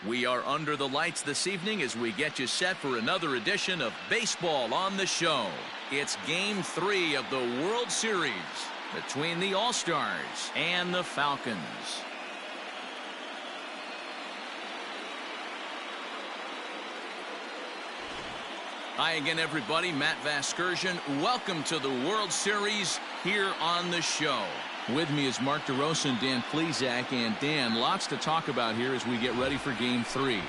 We are under the lights this evening as we get you set for another edition of Baseball on the Show. It's Game 3 of the World Series between the All-Stars and the Falcons. Hi again, everybody. Matt Vasgersian. Welcome to the World Series here on the show. With me is Mark DeRosa and Dan Plesac. And Dan, lots to talk about here as we get ready for Game 3.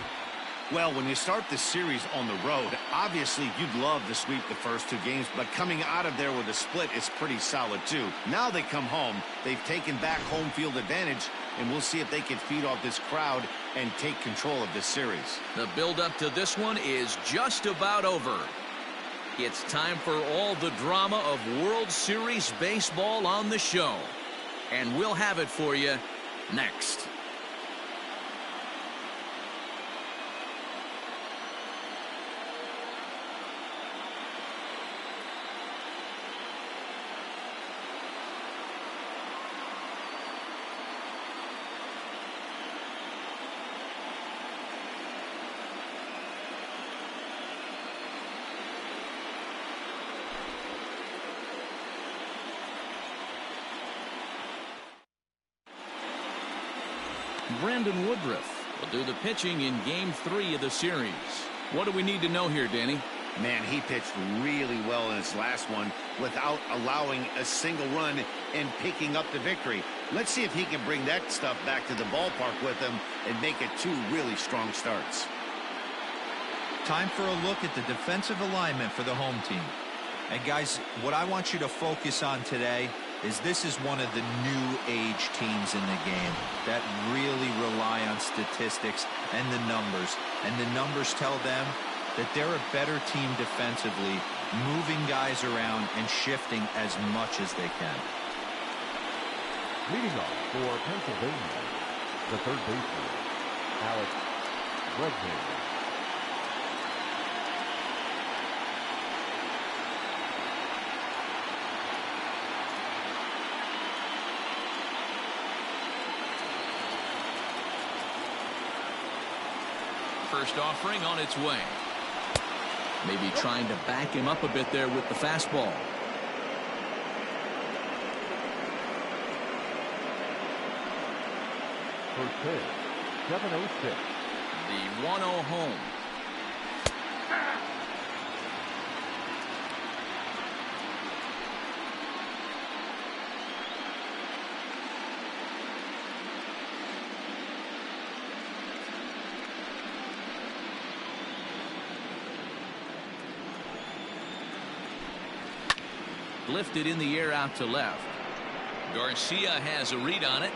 Well, when you start this series on the road, obviously you'd love to sweep the first 2 games, but coming out of there with a split is pretty solid too. Now they come home, they've taken back home field advantage, and we'll see if they can feed off this crowd and take control of this series. The build-up to this one is just about over. It's time for all the drama of World Series baseball on the show. And we'll have it for you next. Brandon Woodruff will do the pitching in Game 3 of the series. What do we need to know here, Danny? Man, he pitched really well in his last one without allowing a single run and picking up the victory. Let's see if he can bring that stuff back to the ballpark with him and make it 2 really strong starts. Time for a look at the defensive alignment for the home team. And guys, what I want you to focus on today is this is one of the new age teams in the game that really rely on statistics and the numbers. And the numbers tell them that they're a better team defensively, moving guys around and shifting as much as they can. Leading off for Pennsylvania, the third baseman, Alex Bregman. First offering on its way. Maybe trying to back him up a bit there with the fastball. First pitch, 7-0-6. The 1-0 home. Lifted in the air out to left. Garcia has a read on it.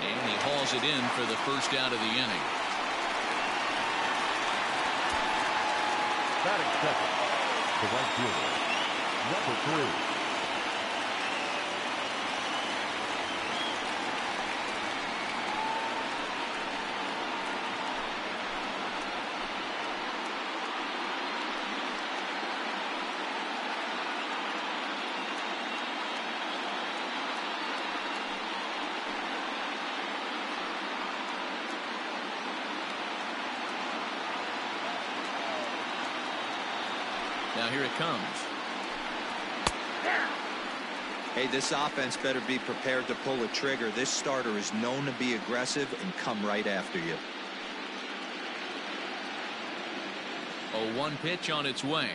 And he hauls it in for the first out of the inning. Batting second, the right fielder, number 3. Now here it comes. Hey, this offense better be prepared to pull a trigger. This starter is known to be aggressive and come right after you. 0-1 pitch on its way.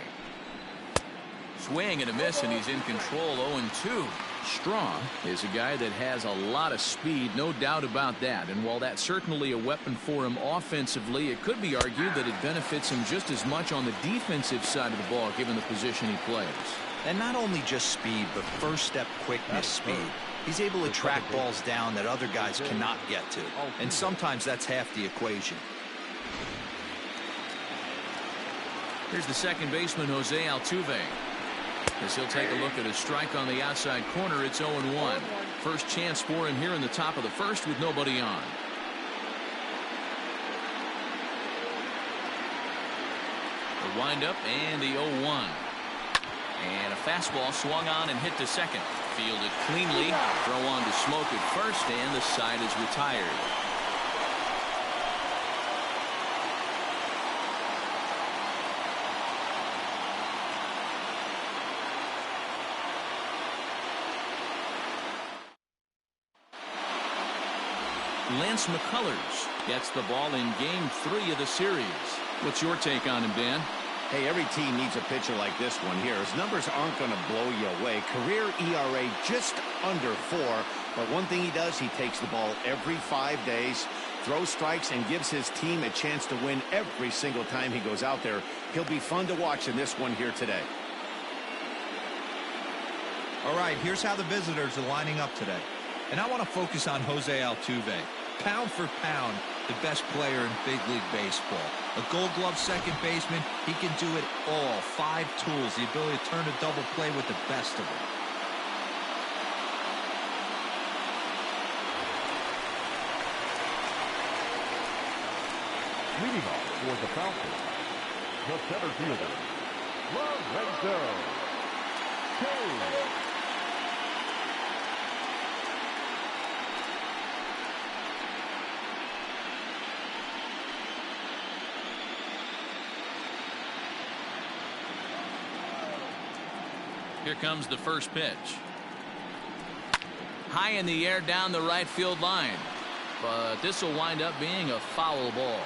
Swing and a miss, and he's in control. 0-2. Strong is a guy that has a lot of speed, no doubt about that. And while that's certainly a weapon for him offensively, it could be argued that it benefits him just as much on the defensive side of the ball, given the position he plays. And not only just speed, but first step quickness speed. He's able to track balls down that other guys cannot get to. And sometimes that's half the equation. Here's the second baseman, Jose Altuve. As he'll take a look at a strike on the outside corner, it's 0-1. First chance for him here in the top of the first with nobody on. The windup and the 0-1. And a fastball swung on and hit to second. Fielded cleanly. Throw on to Smoke at first, and the side is retired. Lance McCullers gets the ball in Game 3 of the series. What's your take on him, Dan? Hey, every team needs a pitcher like this one here. His numbers aren't going to blow you away. Career ERA just under 4. But one thing he does, he takes the ball every 5 days, throws strikes, and gives his team a chance to win every single time he goes out there. He'll be fun to watch in this one here today. All right, here's how the visitors are lining up today. And I want to focus on Jose Altuve. Pound for pound, the best player in big league baseball. A Gold Glove second baseman, he can do it all. 5 tools, the ability to turn a double play with the best of them. Leading off for the Falcons, the center fielder, Lorenzo Cain. Here comes the first pitch. High in the air down the right field line. But this will wind up being a foul ball.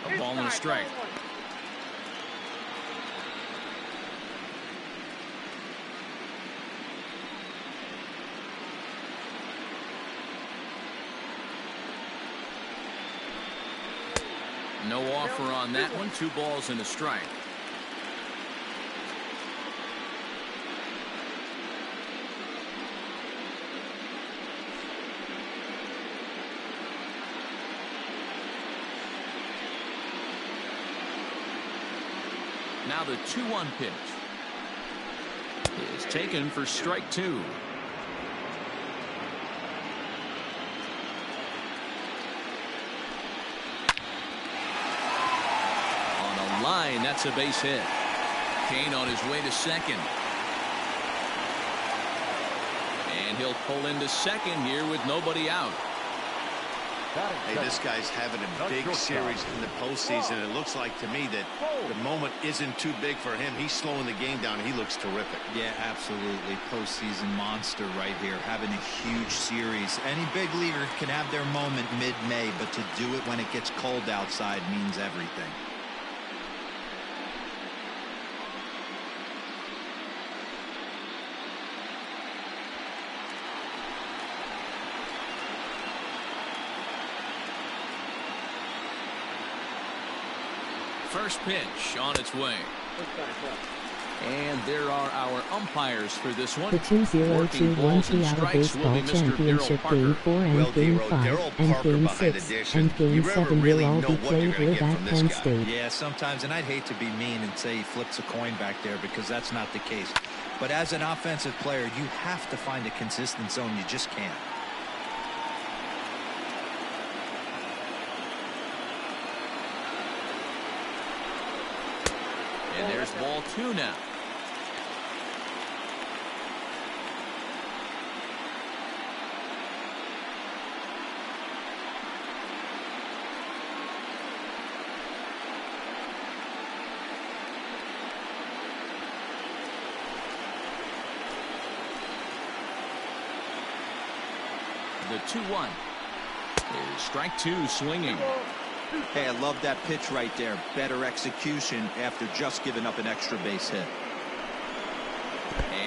A ball and a strike. No offer on that one. 2 balls and a strike. Now the 2-1 pitch is taken for strike 2. Line, that's a base hit. Cain on his way to second. And he'll pull into second here with nobody out. Hey, this guy's having a big series in the postseason. It looks like to me that the moment isn't too big for him. He's slowing the game down. He looks terrific. Yeah, absolutely. Postseason monster right here, having a huge series. Any big leaguer can have their moment mid-May, but to do it when it gets cold outside means everything. First pitch on its way. And there are our umpires for this one. The 2021 Piaa Baseball Championship Game 4 and Game 5 and Game 6 and Game 7 will all be played live at Penn State. Yeah, sometimes, and I'd hate to be mean and say he flips a coin back there because that's not the case. But as an offensive player, you have to find a consistent zone. You just can't. And there's ball 2 now. The 2-1 is strike 2 swinging. Hey, I love that pitch right there. Better execution after just giving up an extra base hit.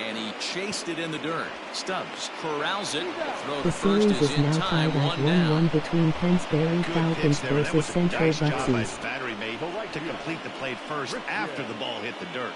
And he chased it in the dirt. Stubbs corrals it. Throw The to first series is in now time. tied at 1 down. 1-1 between Pennsbury Falcons versus Central Nice job Bucks by East. the battery mate to complete the play first after the ball hit the dirt.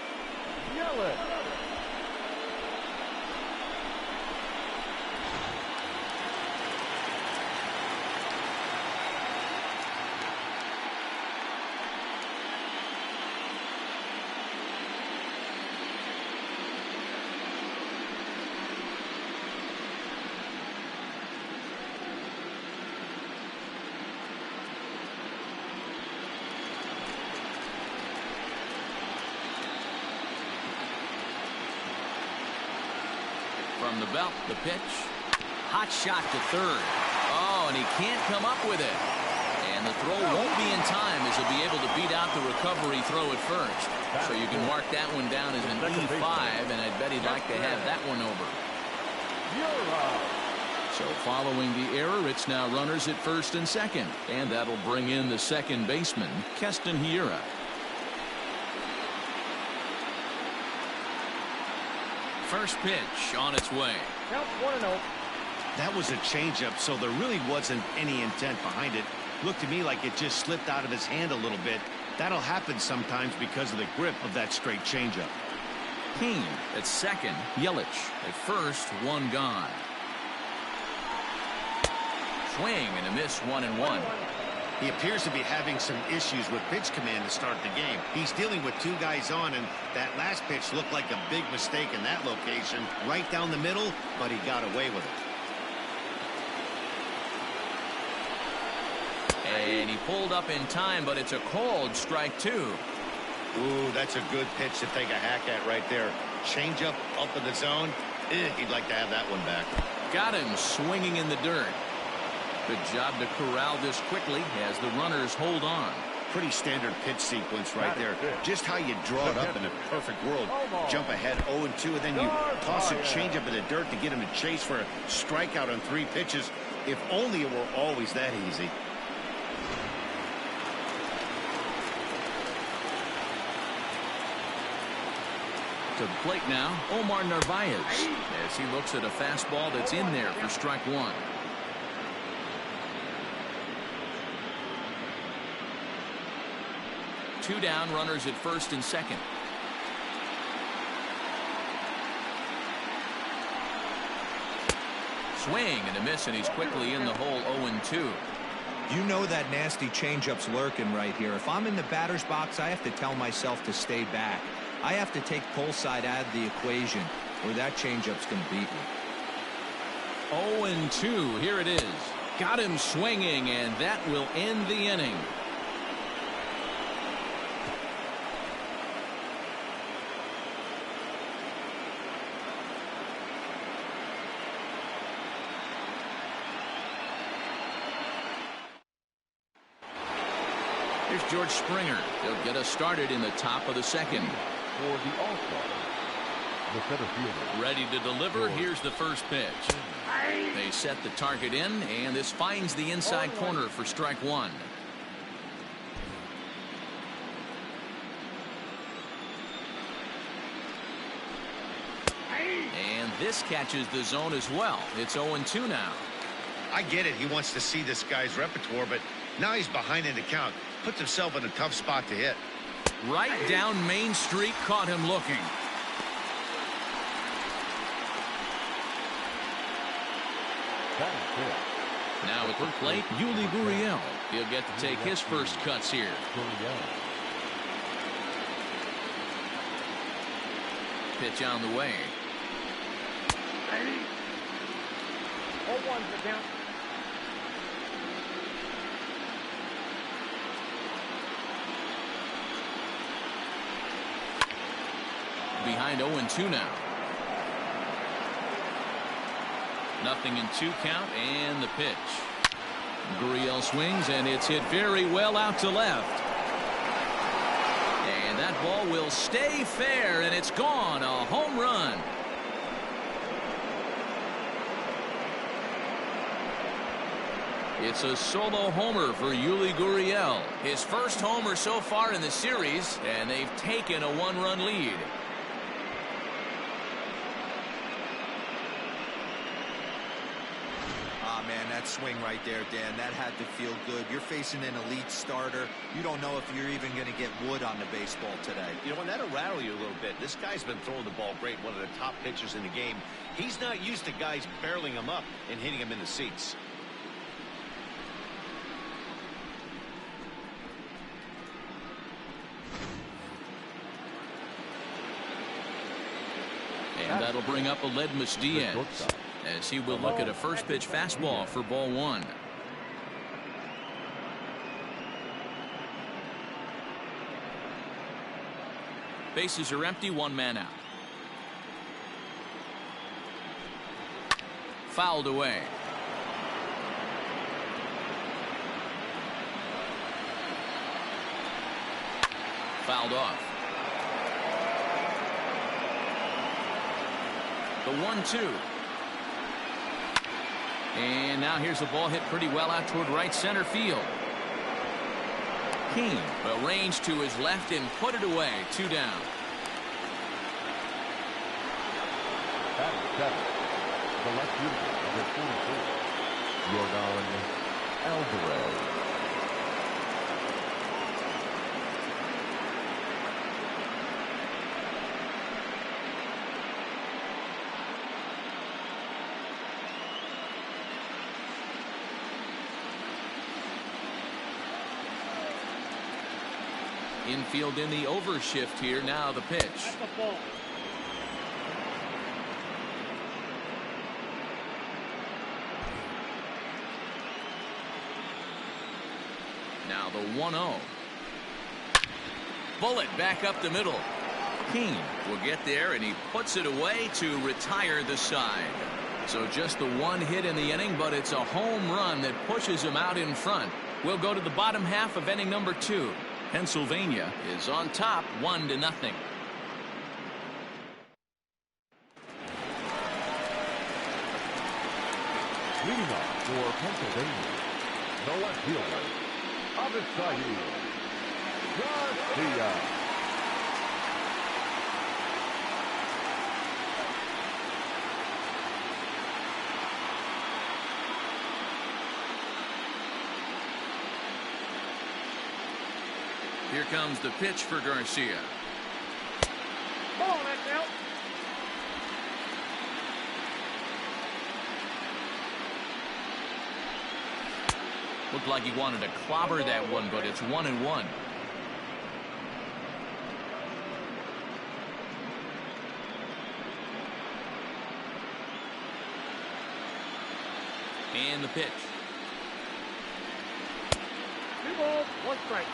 From the belt, the pitch. Hot shot to third. Oh, and he can't come up with it. And And the throw won't be in time as he'll be able to beat out the recovery throw at first. So you can mark that one down as an E5, and I'd bet he'd like to have that one over. So following the error, it's now runners at first and second. And that'll bring in the second baseman, Keston Hiura. First pitch on its way. Count 1-0. That was a changeup, so there really wasn't any intent behind it. Looked to me like it just slipped out of his hand a little bit. That'll happen sometimes because of the grip of that straight changeup. Kane at second. Yelich at first. One gone. Swing and a miss. 1-1. He appears to be having some issues with pitch command to start the game. He's dealing with two guys on, and that last pitch looked like a big mistake in that location. Right down the middle, but he got away with it. And he pulled up in time, but it's a called strike two. Ooh, that's a good pitch to take a hack at right there. Changeup up in the zone. He'd like to have that one back. Got him swinging in the dirt. Good job to corral this quickly as the runners hold on. Pretty standard pitch sequence right there. Just how you draw it up in a perfect world. Jump ahead 0-2, and then you toss a changeup in the dirt to get him to chase for a strikeout on 3 pitches. If only it were always that easy. To the plate now, Omar Narvaez, as he looks at a fastball that's in there for strike one. Two down, runners at first and second. Swing and a miss, and he's quickly in the hole. 0-2. You know that nasty changeup's lurking right here. If I'm in the batter's box, I have to tell myself to stay back. I have to take pull side out of the equation, or that changeup's going to beat me. 0-2. Here it is. Got him swinging, and that will end the inning. Here's George Springer. He'll get us started in the top of the second. For the All-Star, the center fielder. Ready to deliver. Here's the first pitch. They set the target in, and this finds the inside corner for strike one. And this catches the zone as well. It's 0-2 now. I get it. He wants to see this guy's repertoire, but now he's behind in the count. Puts himself in a tough spot to hit. Right down Main Street, caught him looking. Now at the plate, Yuli Gurriel. He'll get to take his first cuts here. Pitch on the way. 0-1 the count. Behind 0-2 now. 0-2 count, and the pitch. Gurriel swings, and it's hit very well out to left. And that ball will stay fair, and it's gone. A home run. It's a solo homer for Yuli Gurriel. His first homer so far in the series, and they've taken a 1-run lead. Man, that swing right there, Dan, that had to feel good. You're facing an elite starter. You don't know if you're even going to get wood on the baseball today. You know, and that'll rattle you a little bit. This guy's been throwing the ball great, one of the top pitchers in the game. He's not used to guys barreling him up and hitting him in the seats. And that'll bring up Aledmus Diaz, as he will look at a first pitch fastball for ball one. Bases are empty, 1 man out. Fouled away. fouled off. The 1-2. And now here's a ball hit pretty well out toward right center field. Keane arranged to his left and put it away. 2 down. Batting seven, the left fielder, number 44, Yordan Alvarez. Infield in the overshift here. Now the pitch. Now the 1-0. Bullet back up the middle. Keane will get there, and he puts it away to retire the side. So just the one hit in the inning, but it's a home run that pushes him out in front. We'll go to the bottom half of inning number 2. Pennsylvania is on top 1-0. Leading off for Pennsylvania, the left fielder, Avisayi Garcia. Here comes the pitch for Garcia. Ball that now. Looked like he wanted to clobber that one, but it's 1-1. And the pitch. 2 balls, 1 strike.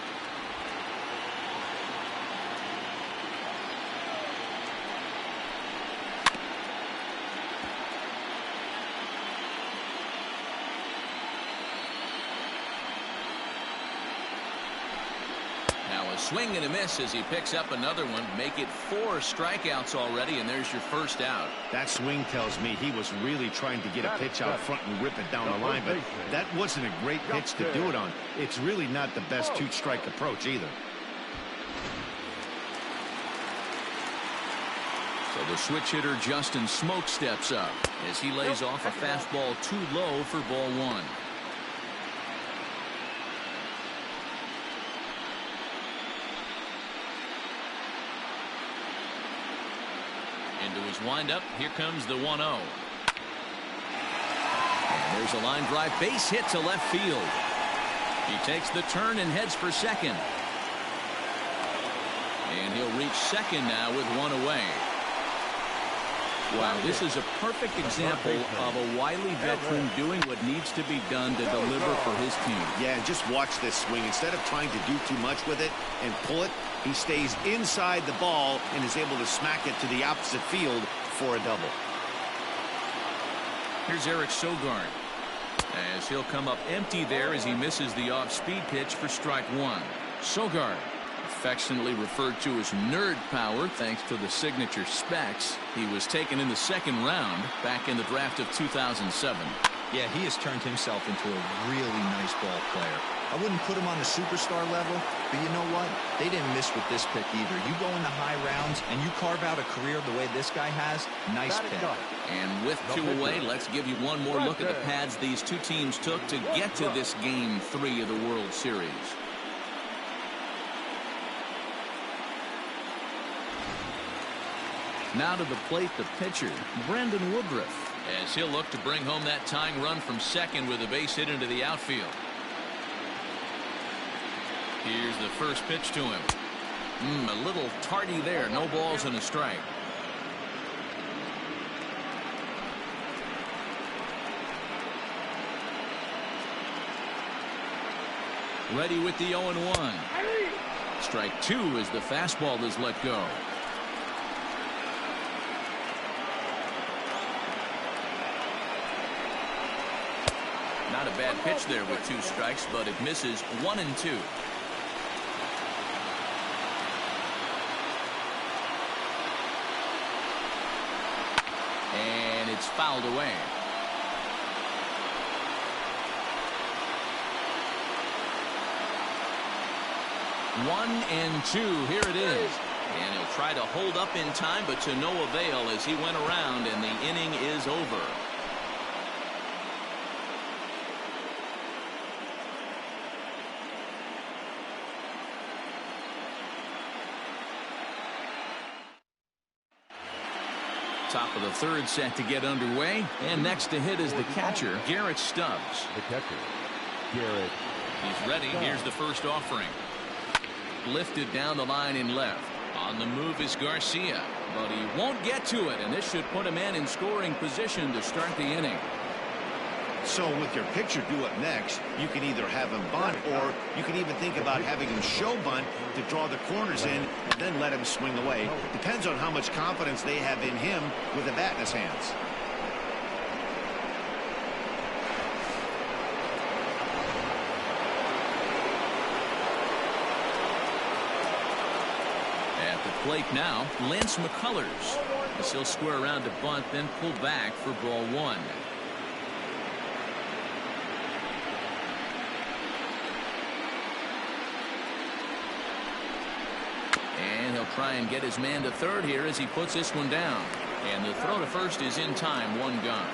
Now a swing and a miss as he picks up another one. Make it 4 strikeouts already, and there's your first out. That swing tells me he was really trying to get a pitch out front and rip it down the line, but that wasn't a great pitch to do it on. It's really not the best 2-strike approach either. So the switch hitter Justin Smoke steps up as he lays off a fastball too low for ball 1. Into his windup. Here comes the 1-0. And there's a line drive base hit to left field. He takes the turn and heads for second. And he'll reach second now with 1 away. Wow, this is a perfect example of a wily veteran doing what needs to be done to deliver for his team. Yeah, just watch this swing. Instead of trying to do too much with it and pull it, he stays inside the ball and is able to smack it to the opposite field for a double. Here's Eric Sogard as he'll come up empty there as he misses the off-speed pitch for strike 1. Sogard, affectionately referred to as nerd power thanks to the signature specs. He was taken in the 2nd round back in the draft of 2007. Yeah, he has turned himself into a really nice ball player. I wouldn't put him on the superstar level, but you know what? They didn't miss with this pick either. You go in the high rounds and you carve out a career the way this guy has. Nice pick. And with 2 away, let's give you one more look at the paths these two teams took to get to this Game 3 of the World Series. Now to the plate, the pitcher, Brandon Woodruff, as he'll look to bring home that tying run from second with a base hit into the outfield. Here's the first pitch to him. A little tardy there. No balls and a strike. Ready with the 0-1. Strike 2 as the fastball is let go. Not a bad pitch there with 2 strikes, but it misses 1 and 2. it's fouled away. 1-2. Here it is. And he'll try to hold up in time, but to no avail as he went around, and the inning is over. Top of the third set to get underway, and next to hit is the catcher, Garrett Stubbs. The catcher, Garrett. He's ready. Here's the first offering. Lifted down the line in left. On the move is Garcia, but he won't get to it, and this should put a man in scoring position to start the inning. So with your pitcher due up next, you can either have him bunt, or you can even think about having him show bunt to draw the corners in and then let him swing away. Depends on how much confidence they have in him with the bat in his hands. At the plate now, Lance McCullers. As he'll square around to bunt, then pull back for ball one. And he'll try and get his man to third here as he puts this one down. And the throw to first is in time, one gone.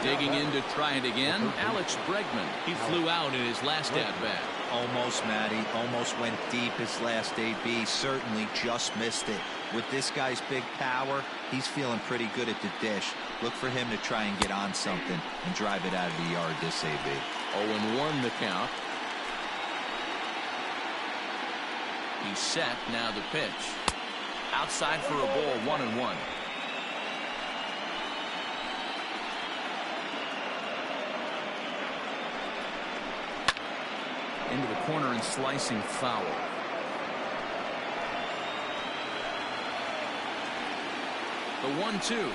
Digging in to try it again, Alex Bregman. He flew out in his last at-bat. Almost, Matty. Almost went deep his last AB. Certainly just missed it. With this guy's big power, he's feeling pretty good at the dish. Look for him to try and get on something and drive it out of the yard this AB. 0-1 the count. He's set. Now the pitch. Outside for a ball, 1-1. Into the corner and slicing foul. The 1-2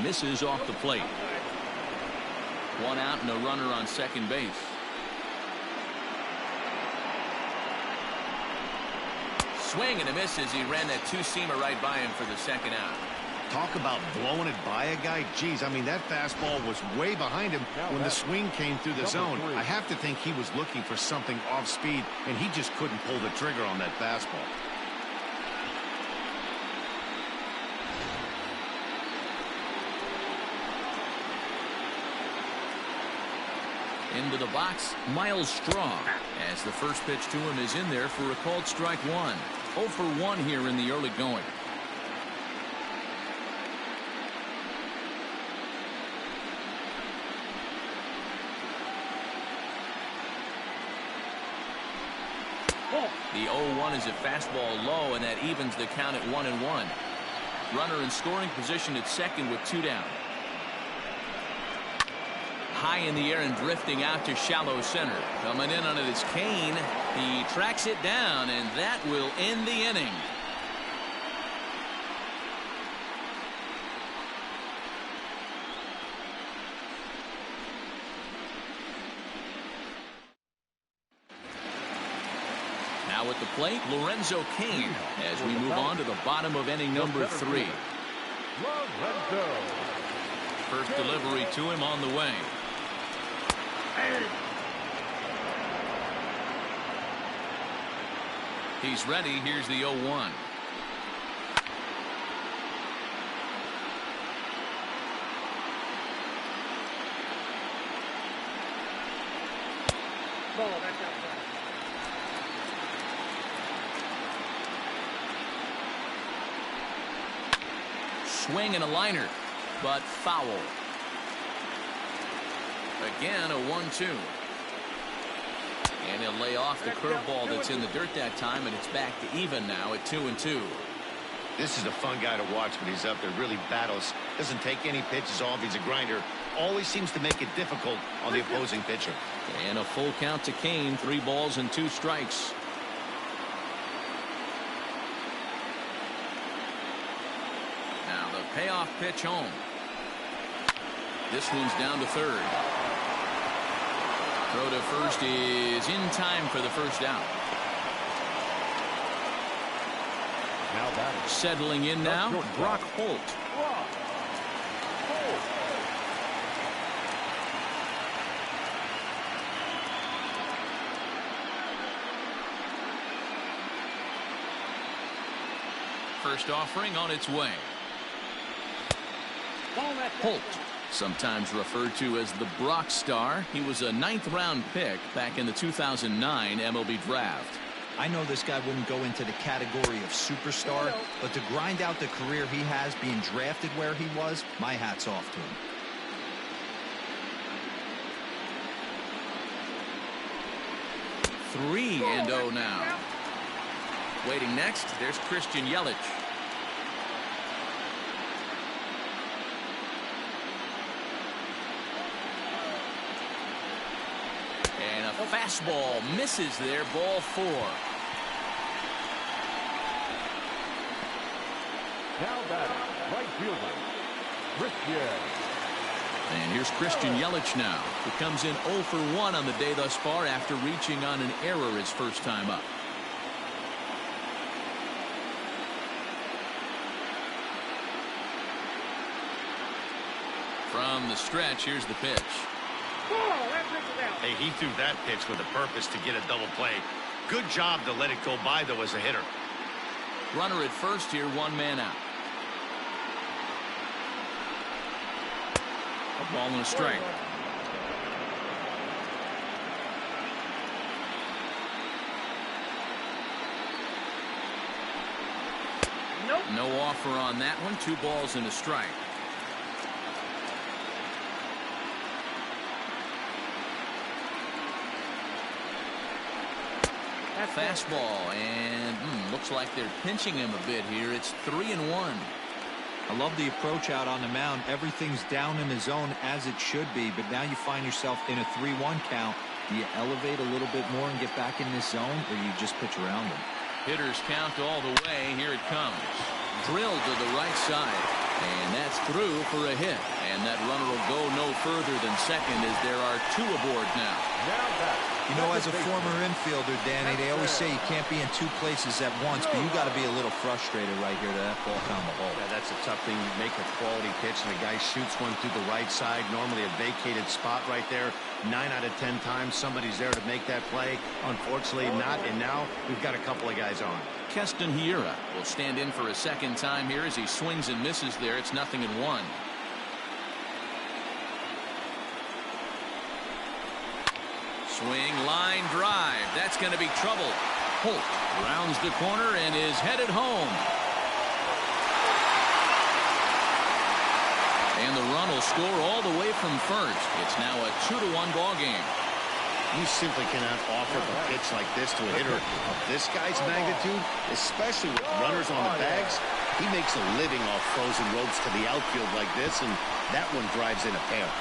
misses off the plate. One out and a runner on second base. Swing and a miss as he ran that two-seamer right by him for the second out. Talk about blowing it by a guy. Geez, I mean, that fastball was way behind him when the swing came through the zone. I have to think he was looking for something off speed, and he just couldn't pull the trigger on that fastball. Into the box, Miles Straw, as the first pitch to him is in there for a called strike one. 0 for 1 here in the early going. The 0-1 is a fastball low, and that evens the count at 1-1. Runner in scoring position at second with 2 down. High in the air and drifting out to shallow center. Coming in on it is Kane. He tracks it down, and that will end the inning. Now at the plate, Lorenzo Kane, as we move on to the bottom of inning number 3. First delivery to him on the way. He's ready. Here's the 0-1. Ball, that's outside. Swing and a liner, but foul. Again, a 1-2. And he'll lay off the curveball that's in the dirt that time, and it's back to even now at 2-2. This is a fun guy to watch when he's up there. Really battles. Doesn't take any pitches off. He's a grinder. Always seems to make it difficult on the opposing pitcher. And a full count to Kane. 3 balls and 2 strikes. Now the payoff pitch home. This one's down to third. Throw to first is in time for the first out. Now batting. Settling in now, Brock Holt. First offering on its way. Holt, sometimes referred to as the Brock Star. He was a 9th-round pick back in the 2009 MLB draft. I know this guy wouldn't go into the category of superstar, but to grind out the career he has being drafted where he was, my hat's off to him. Three and 0 now. Waiting next, there's Christian Yelich. And a fastball misses there, ball 4. Now batting, right fielder, Christian. And here's Christian Yelich now, who comes in 0 for 1 on the day thus far after reaching on an error his first time up. From the stretch, here's the pitch. Hey, he threw that pitch with a purpose to get a double play. Good job to let it go by, though, as a hitter. Runner at first here, 1 man out. A ball and a strike. Nope. No offer on that one. 2 balls and a strike. Fastball, and looks like they're pinching him a bit here. It's 3-1. I love the approach out on the mound. Everything's down in the zone as it should be, but now you find yourself in a 3-1 count. Do you elevate a little bit more and get back in this zone, or you just pitch around them? Hitters count all the way. Here it comes. Drilled to the right side, and that's through for a hit. And that runner will go no further than second as there are 2 aboard now. Now batting. You know, as a former infielder, Danny, they always say you can't be in 2 places at once, but you got to be a little frustrated right here that ball found the hole. Yeah, that's a tough thing. You make a quality pitch, and the guy shoots one through the right side, normally a vacated spot right there. 9 out of 10 times, somebody's there to make that play. Unfortunately, not, and now we've got a couple of guys on. Keston Hiura will stand in for a second time here as he swings and misses there. It's 0-1. Swing, line drive. That's going to be trouble. Holt rounds the corner and is headed home. And the run will score all the way from first. It's now a 2-1 ball game. You simply cannot offer a pitch like this to a hitter of this guy's magnitude, especially with runners on the bags. He makes a living off frozen ropes to the outfield like this, and that one drives in a pair.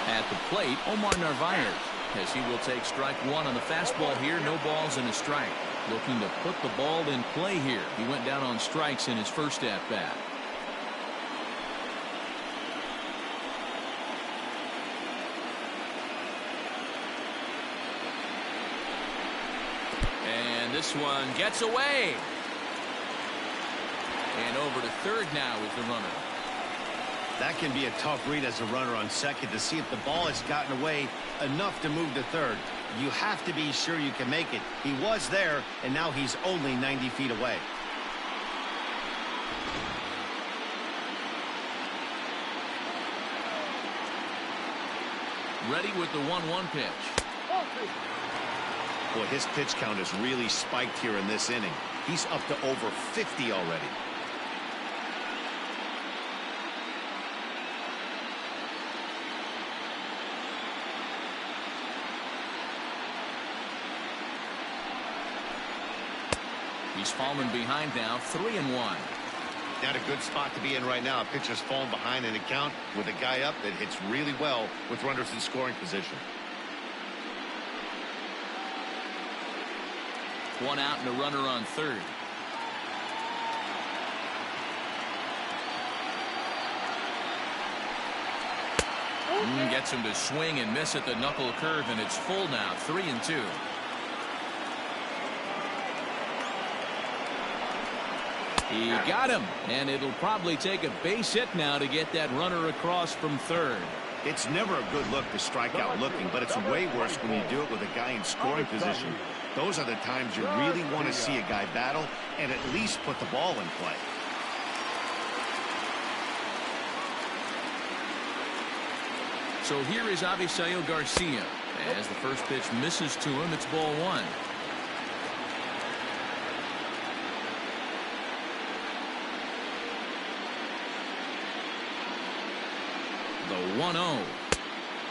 At the plate, Omar Narvaez, as he will take strike 1 on the fastball here. No balls and a strike. Looking to put the ball in play here. He went down on strikes in his first at-bat. And this one gets away. And over to third now is the runner. That can be a tough read as a runner on second to see if the ball has gotten away enough to move to third. You have to be sure you can make it. He was there, and now he's only 90 feet away. Ready with the 1-1 pitch. Boy, his pitch count has really spiked here in this inning. He's up to over 50 already. He's fallen behind now, 3-1. Not a good spot to be in right now. A pitcher's fallen behind in the count with a guy up that hits really well with runners in scoring position. 1 out and a runner on third. Gets him to swing and miss at the knuckle curve, and it's full now, 3-2. He got him, and it'll probably take a base hit now to get that runner across from third. It's never a good look to strike out looking, but it's way worse when you do it with a guy in scoring position. Those are the times you really want to see a guy battle and at least put the ball in play. So here is Avisail Garcia. As the first pitch misses to him, it's ball one. The 1-0.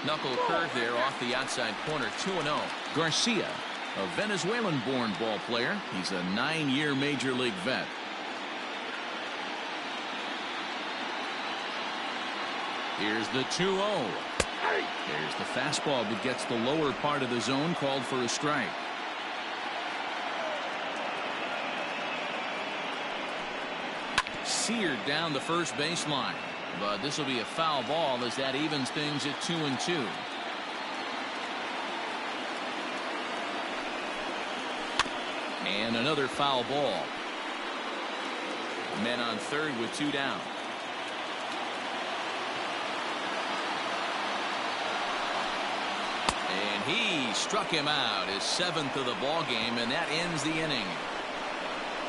Knuckle curve there off the outside corner, 2-0. Garcia, a Venezuelan-born ball player. He's a 9-year Major League vet. Here's the 2-0. There's the fastball, but gets the lower part of the zone, called for a strike. Seared down the first baseline. But this will be a foul ball as that evens things at 2-2. And another foul ball. Men on third with 2 down. And he struck him out, his 7th of the ball game, and that ends the inning.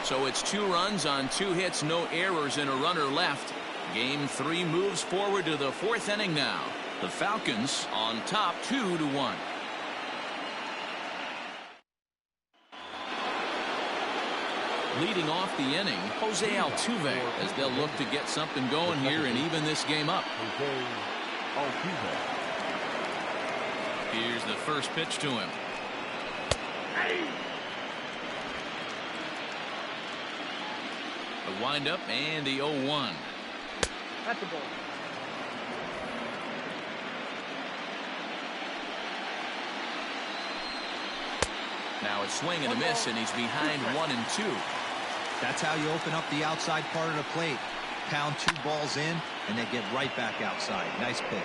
So it's 2 runs on 2 hits, no errors, and a runner left. Game 3 moves forward to the 4th inning now. The Falcons on top 2-1. Leading off the inning, Jose Altuve, as they'll look to get something going here and even this game up. Here's the first pitch to him. The windup and the 0-1. That's the ball. Now a swing and a miss, and he's behind 1-2. That's how you open up the outside part of the plate. Pound 2 balls in, and they get right back outside. Nice pitch.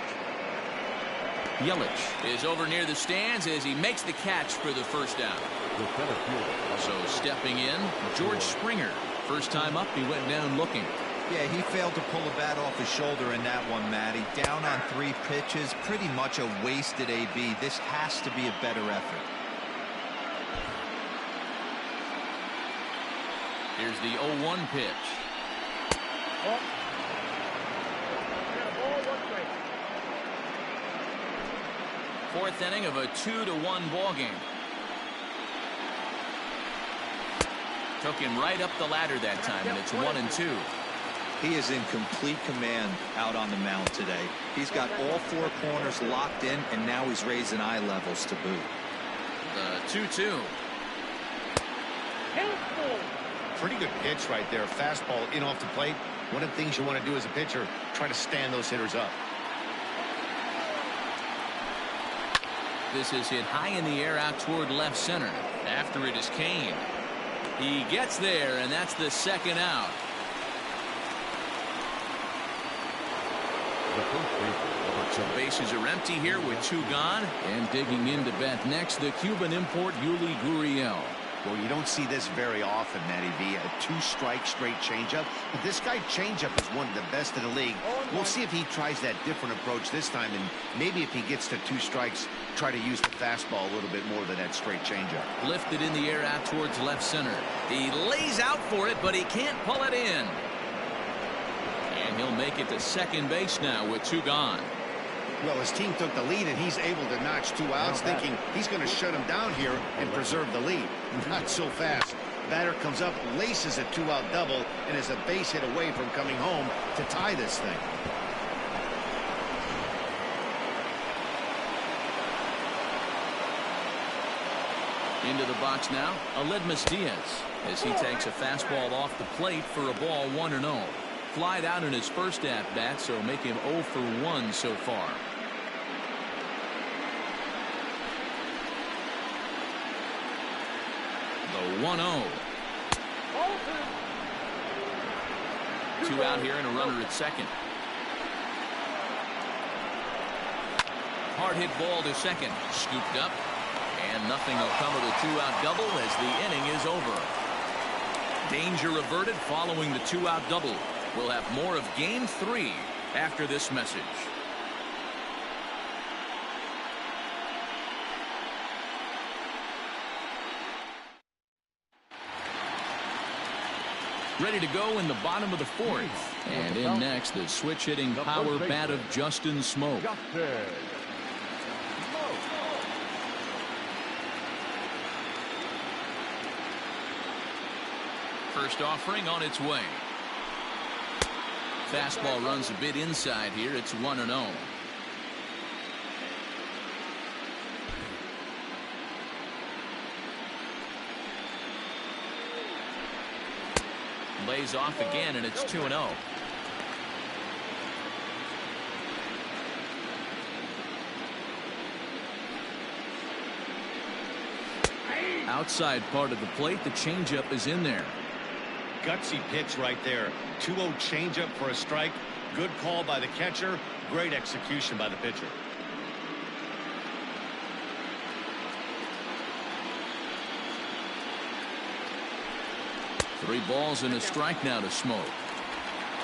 Yelich is over near the stands as he makes the catch for the first down. So stepping in, George Springer. First time up, he went down looking. Yeah, he failed to pull the bat off his shoulder in that one, Matty. Down on 3 pitches, pretty much a wasted AB. This has to be a better effort. Here's the 0-1 pitch. Oh. Yeah, ball, 1 strike. 4th inning of a 2-1 ball game. Took him right up the ladder that time, and it's 1-2. He is in complete command out on the mound today. He's got all 4 corners locked in, and now he's raising eye levels to boot. The 2-2. Pretty good pitch right there. Fastball in off the plate. One of the things you want to do as a pitcher, try to stand those hitters up. This is hit high in the air out toward left center. After it is Kane. He gets there, and that's the 2nd out. So bases are empty here with 2 gone. And digging in to bat next, the Cuban import Yuli Gurriel. Well, you don't see this very often, Matty V. A 2-strike straight changeup. But this guy changeup is one of the best in the league. We'll see if he tries that different approach this time. And maybe if he gets to 2 strikes, try to use the fastball a little bit more than that straight changeup. Lifted in the air out towards left center. He lays out for it, but he can't pull it in. And he'll make it to second base now with 2 gone. Well, his team took the lead, and he's able to notch 2 outs, thinking he's going to shut him down here and preserve the lead. Not so fast. Batter comes up, laces a 2-out double, and is a base hit away from coming home to tie this thing. Into the box now, Aledmus Diaz, as he takes a fastball off the plate for a ball 1-0. Flied out in his first at-bat, so make him 0 for 1 so far. The 1-0. 2 out here and a runner at second. Hard hit ball to second. Scooped up. And nothing will come of the two-out double as the inning is over. Danger averted following the two-out double. We'll have more of Game 3 after this message. Ready to go in the bottom of the fourth. And in next, the switch-hitting power bat of Justin Smoke. First offering on its way. Fastball runs a bit inside here. It's 1-0. Lays off again, and it's 2-0. Outside part of the plate, the changeup is in there. Gutsy pitch right there. 2-0 changeup for a strike. Good call by the catcher. Great execution by the pitcher. Three balls and a strike now to Smoke.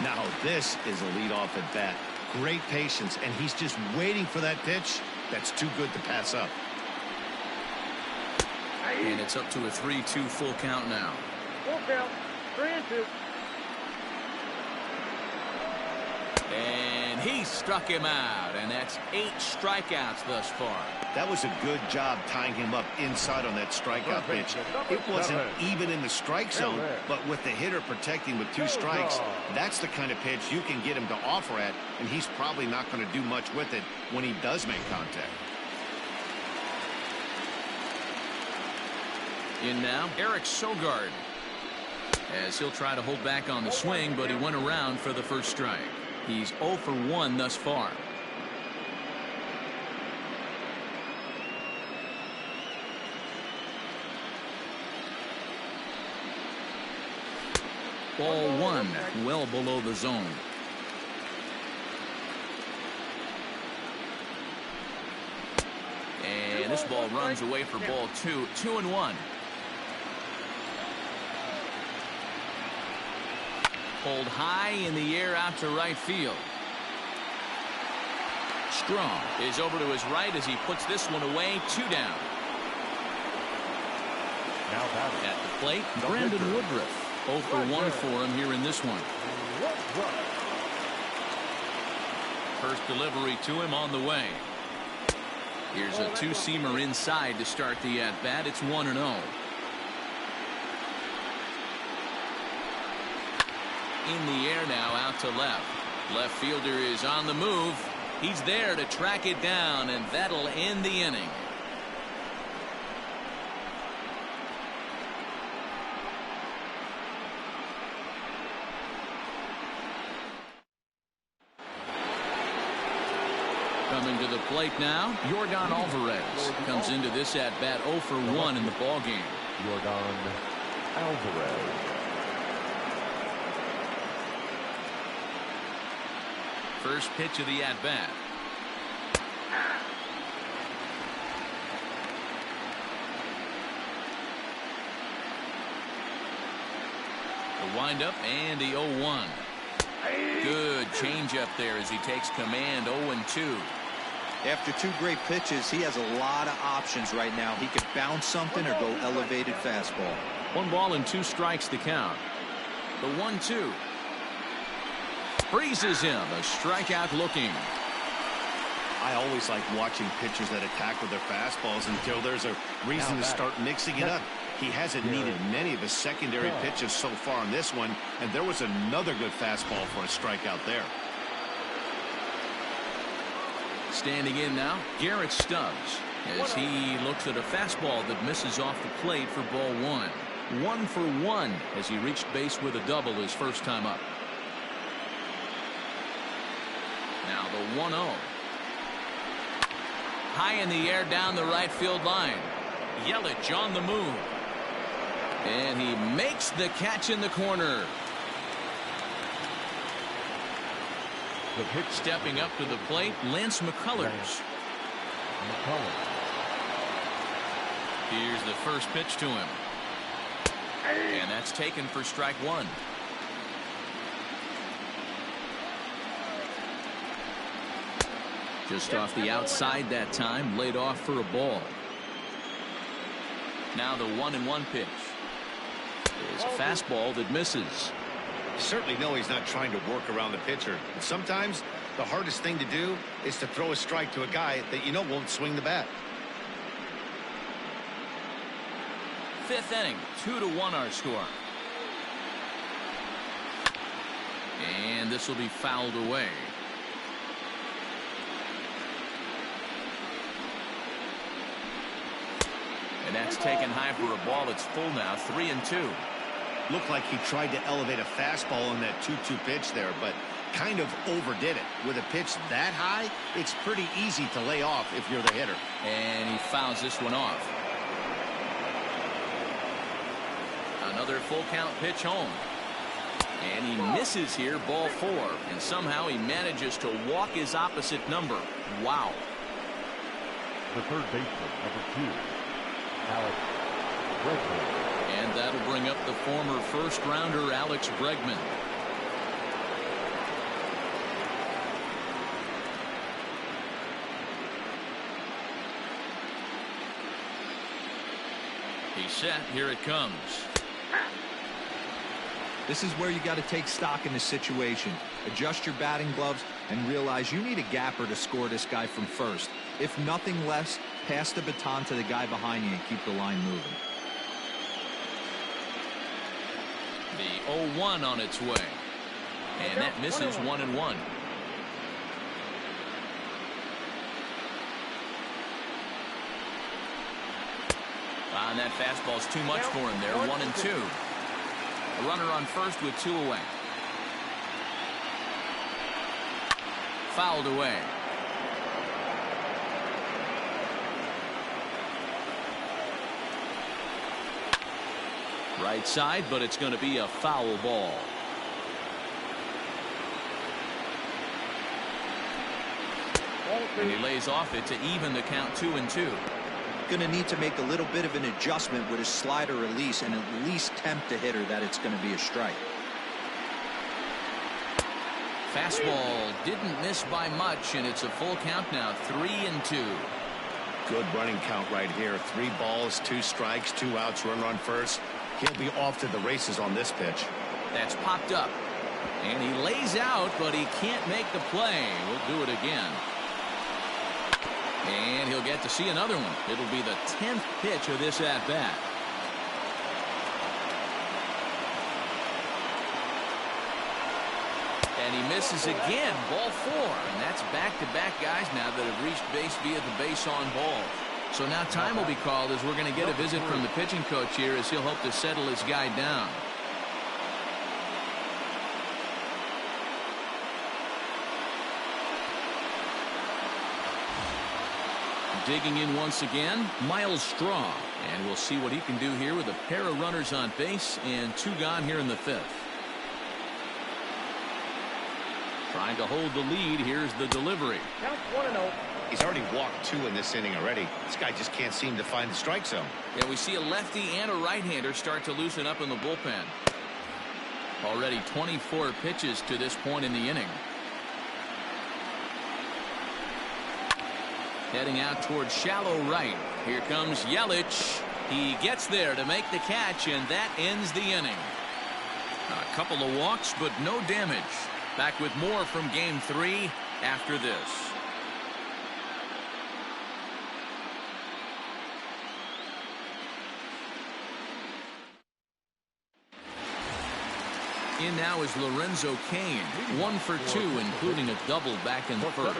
Now this is a leadoff at bat. Great patience, and he's just waiting for that pitch. That's too good to pass up. And it's up to a 3-2 full count now. Full count. 3-2. And he struck him out, and that's 8 strikeouts thus far. That was a good job tying him up inside on that strikeout pitch. It wasn't even in the strike zone, but with the hitter protecting with 2 strikes, that's the kind of pitch you can get him to offer at, and he's probably not going to do much with it when he does make contact. In now, Eric Sogard, as he'll try to hold back on the swing, but he went around for the first strike. He's 0 for 1 thus far. Ball 1, well below the zone. And this ball runs away for ball 2. 2-1. Pulled high in the air out to right field. Strong is over to his right as he puts this one away. 2 down. Now at the plate, Brandon Woodruff. 0 for 1 for him here in this one. First delivery to him on the way. Here's a 2-seamer inside to start the at-bat. It's 1-0. In the air now, out to left. Left fielder is on the move. He's there to track it down, and that'll end the inning. Coming to the plate now, Yordan Alvarez comes into this at-bat 0 for 1 in the ballgame. Yordan Alvarez. First pitch of the at-bat. The windup and the 0-1. Good changeup there as he takes command. 0-2. After 2 great pitches, he has a lot of options right now. He could bounce something or go elevated fastball. 1 ball and 2 strikes to count. The 1-2. Freezes him. A strikeout looking. I always like watching pitchers that attack with their fastballs until there's a reason to start mixing it up. He hasn't needed many of his secondary pitches so far on this one, and there was another good fastball for a strikeout there. Standing in now, Garrett Stubbs, as he looks at a fastball that misses off the plate for ball 1. 1 for 1 as he reached base with a double his first time up. Now the 1-0. High in the air down the right field line. Yelich on the move. And he makes the catch in the corner. The pitch. Stepping up to the plate, Lance McCullers. Here's the first pitch to him. And that's taken for strike one. Just off the outside that time, laid off for a ball. Now the 1-1 pitch is a fastball that misses. You certainly know he's not trying to work around the pitcher. And sometimes the hardest thing to do is to throw a strike to a guy that you know won't swing the bat. Fifth inning, 2-1 our score. And this will be fouled away. And that's taken high for a ball. It's full now, 3-2. Looked like he tried to elevate a fastball in that 2-2 pitch there, but kind of overdid it. With a pitch that high, it's pretty easy to lay off if you're the hitter. And he fouls this one off. Another full count pitch home. And he misses here, ball 4. And somehow he manages to walk his opposite number. Wow. The third baseman, number 2. Alex Bregman. And that'll bring up the former first-rounder Alex Bregman. He's set. Here it comes. This is where you got to take stock in the situation. Adjust your batting gloves and realize you need a gapper to score this guy from first. If nothing less, pass the baton to the guy behind you and keep the line moving. The 0-1 on its way. And that misses 1-1. And that fastball's too much for him there. 1-2. A runner on first with 2 away. Fouled away. Right side, but it's going to be a foul ball. And he lays off it to even the count 2-2. Going to need to make a little bit of an adjustment with his slider release and at least tempt the hitter that it's going to be a strike. Fastball didn't miss by much, and it's a full count now, 3-2. Good running count right here. 3 balls, 2 strikes, 2 outs, runner on first. He'll be off to the races on this pitch. That's popped up. And he lays out, but he can't make the play. We'll do it again. And he'll get to see another one. It'll be the 10th pitch of this at-bat. And he misses again. Ball 4. And that's back-to-back guys now that have reached base via the base on ball. So now time will be called as we're going to get a visit from the pitching coach here as he'll hope to settle his guy down. Digging in once again, Miles Straw. And we'll see what he can do here with a pair of runners on base and 2 gone here in the 5th. Trying to hold the lead. Here's the delivery. Count 1-0. He's already walked 2 in this inning already. This guy just can't seem to find the strike zone. Yeah, we see a lefty and a right-hander start to loosen up in the bullpen. Already 24 pitches to this point in the inning. Heading out towards shallow right. Here comes Yelich. He gets there to make the catch, and that ends the inning. A couple of walks, but no damage. Back with more from Game 3 after this. In now is Lorenzo Cain. 1 for 2, including a double back in the first.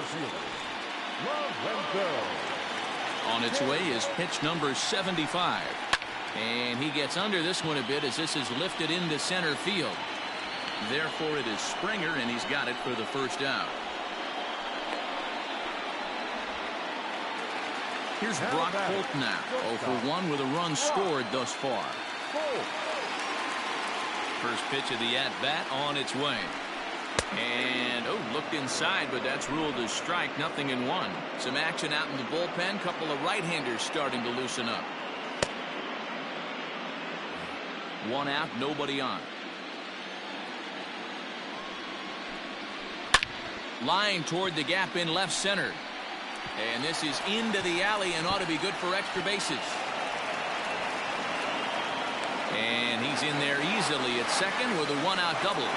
On its way is pitch number 75. And he gets under this one a bit as this is lifted into center field. Therefore, it is Springer, and he's got it for the first out. Here's Brock Holt now. 0 for 1 with a run scored thus far. First pitch of the at-bat on its way. And, looked inside, but that's ruled as strike, 0-1. Some action out in the bullpen. Couple of right-handers starting to loosen up. 1 out, nobody on. Line toward the gap in left center. And this is into the alley and ought to be good for extra bases. And he's in there easily at second with a 1-out double.